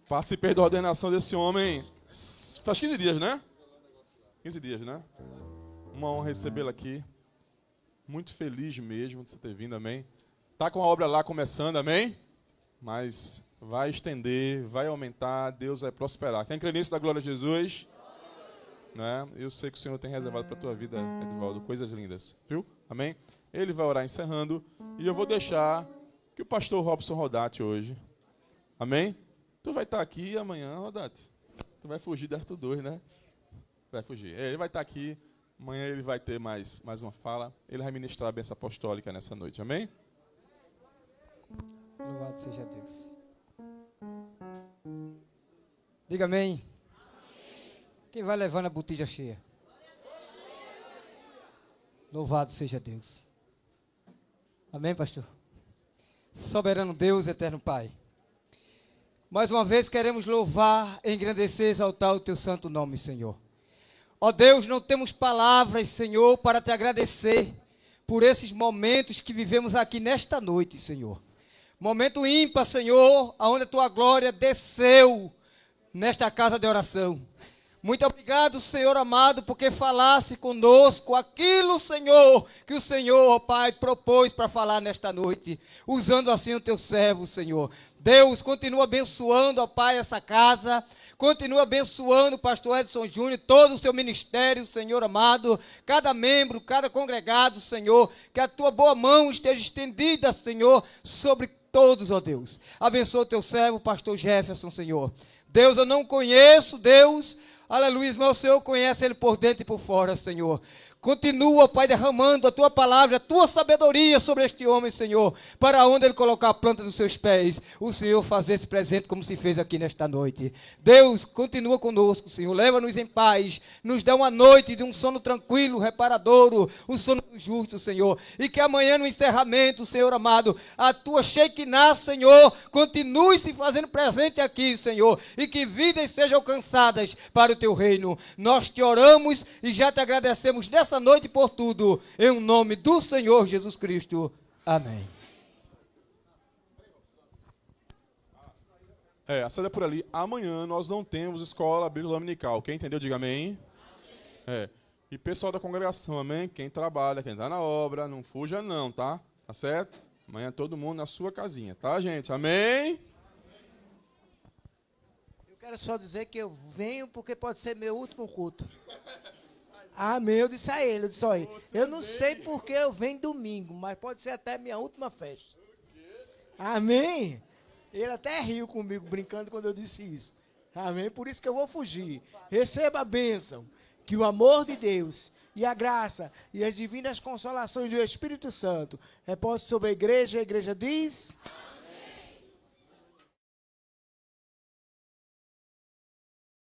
Participei da ordenação desse homem faz 15 dias, né? 15 dias, né? Uma honra recebê-lo aqui. Muito feliz mesmo de você ter vindo, amém? Tá com a obra lá começando, amém? Mas vai estender, vai aumentar, Deus vai prosperar. Quem crê nisso, da glória a Jesus? Né? Eu sei que o Senhor tem reservado para a tua vida, Edvaldo, coisas lindas, viu? Amém? Ele vai orar encerrando e eu vou deixar que o pastor Robson Rodati hoje, amém? Tu vai estar aqui amanhã, Rodati. Tu vai fugir do Arthur 2, né? Vai fugir. Ele vai estar aqui. Amanhã ele vai ter mais uma fala. Ele vai ministrar a bênção apostólica nessa noite. Amém? Louvado seja Deus. Diga amém. Quem vai levando a botija cheia? Louvado seja Deus. Amém, pastor? Soberano Deus, eterno Pai. Mais uma vez queremos louvar, engrandecer, exaltar o teu santo nome, Senhor. Ó Deus, não temos palavras, Senhor, para te agradecer por esses momentos que vivemos aqui nesta noite, Senhor. Momento ímpar, Senhor, onde a tua glória desceu nesta casa de oração. Muito obrigado, Senhor amado, porque falasse conosco aquilo, Senhor, que o Senhor, ó Pai, propôs para falar nesta noite, usando assim o teu servo, Senhor. Deus, continua abençoando, ó Pai, essa casa, continua abençoando o pastor Edson Júnior, todo o seu ministério, Senhor amado, cada membro, cada congregado, Senhor, que a tua boa mão esteja estendida, Senhor, sobre todos, ó Deus. Abençoa o teu servo, pastor Jefferson, Senhor. Deus, eu não conheço, Deus, aleluia, mas o Senhor conhece ele por dentro e por fora, Senhor. Continua, Pai, derramando a Tua palavra, a Tua sabedoria sobre este homem, Senhor, para onde ele colocar a planta dos seus pés, o Senhor fazer esse presente como se fez aqui nesta noite. Deus, continua conosco, Senhor, leva-nos em paz, nos dá uma noite de um sono tranquilo, reparadouro, o sono do justo, Senhor, e que amanhã no encerramento, Senhor amado, a Tua Shekinah, Senhor, continue se fazendo presente aqui, Senhor, e que vidas sejam alcançadas para o Teu reino. Nós te oramos e já te agradecemos nessa noite por tudo, em nome do Senhor Jesus Cristo. Amém. A saída por ali. Amanhã nós não temos escola bíblica dominical. Quem entendeu, diga amém. E pessoal da congregação, amém? Quem trabalha, quem está na obra, não fuja não, tá? Tá certo? Amanhã todo mundo na sua casinha, tá, gente? Amém? Eu quero só dizer que eu venho porque pode ser meu último culto. Amém, eu disse a ele, olha, eu não sei porque eu venho domingo, mas pode ser até minha última festa. Amém? Ele até riu comigo, brincando quando eu disse isso. Amém? Por isso que eu vou fugir. Receba a bênção, que o amor de Deus e a graça e as divinas consolações do Espírito Santo repousem sobre a igreja diz...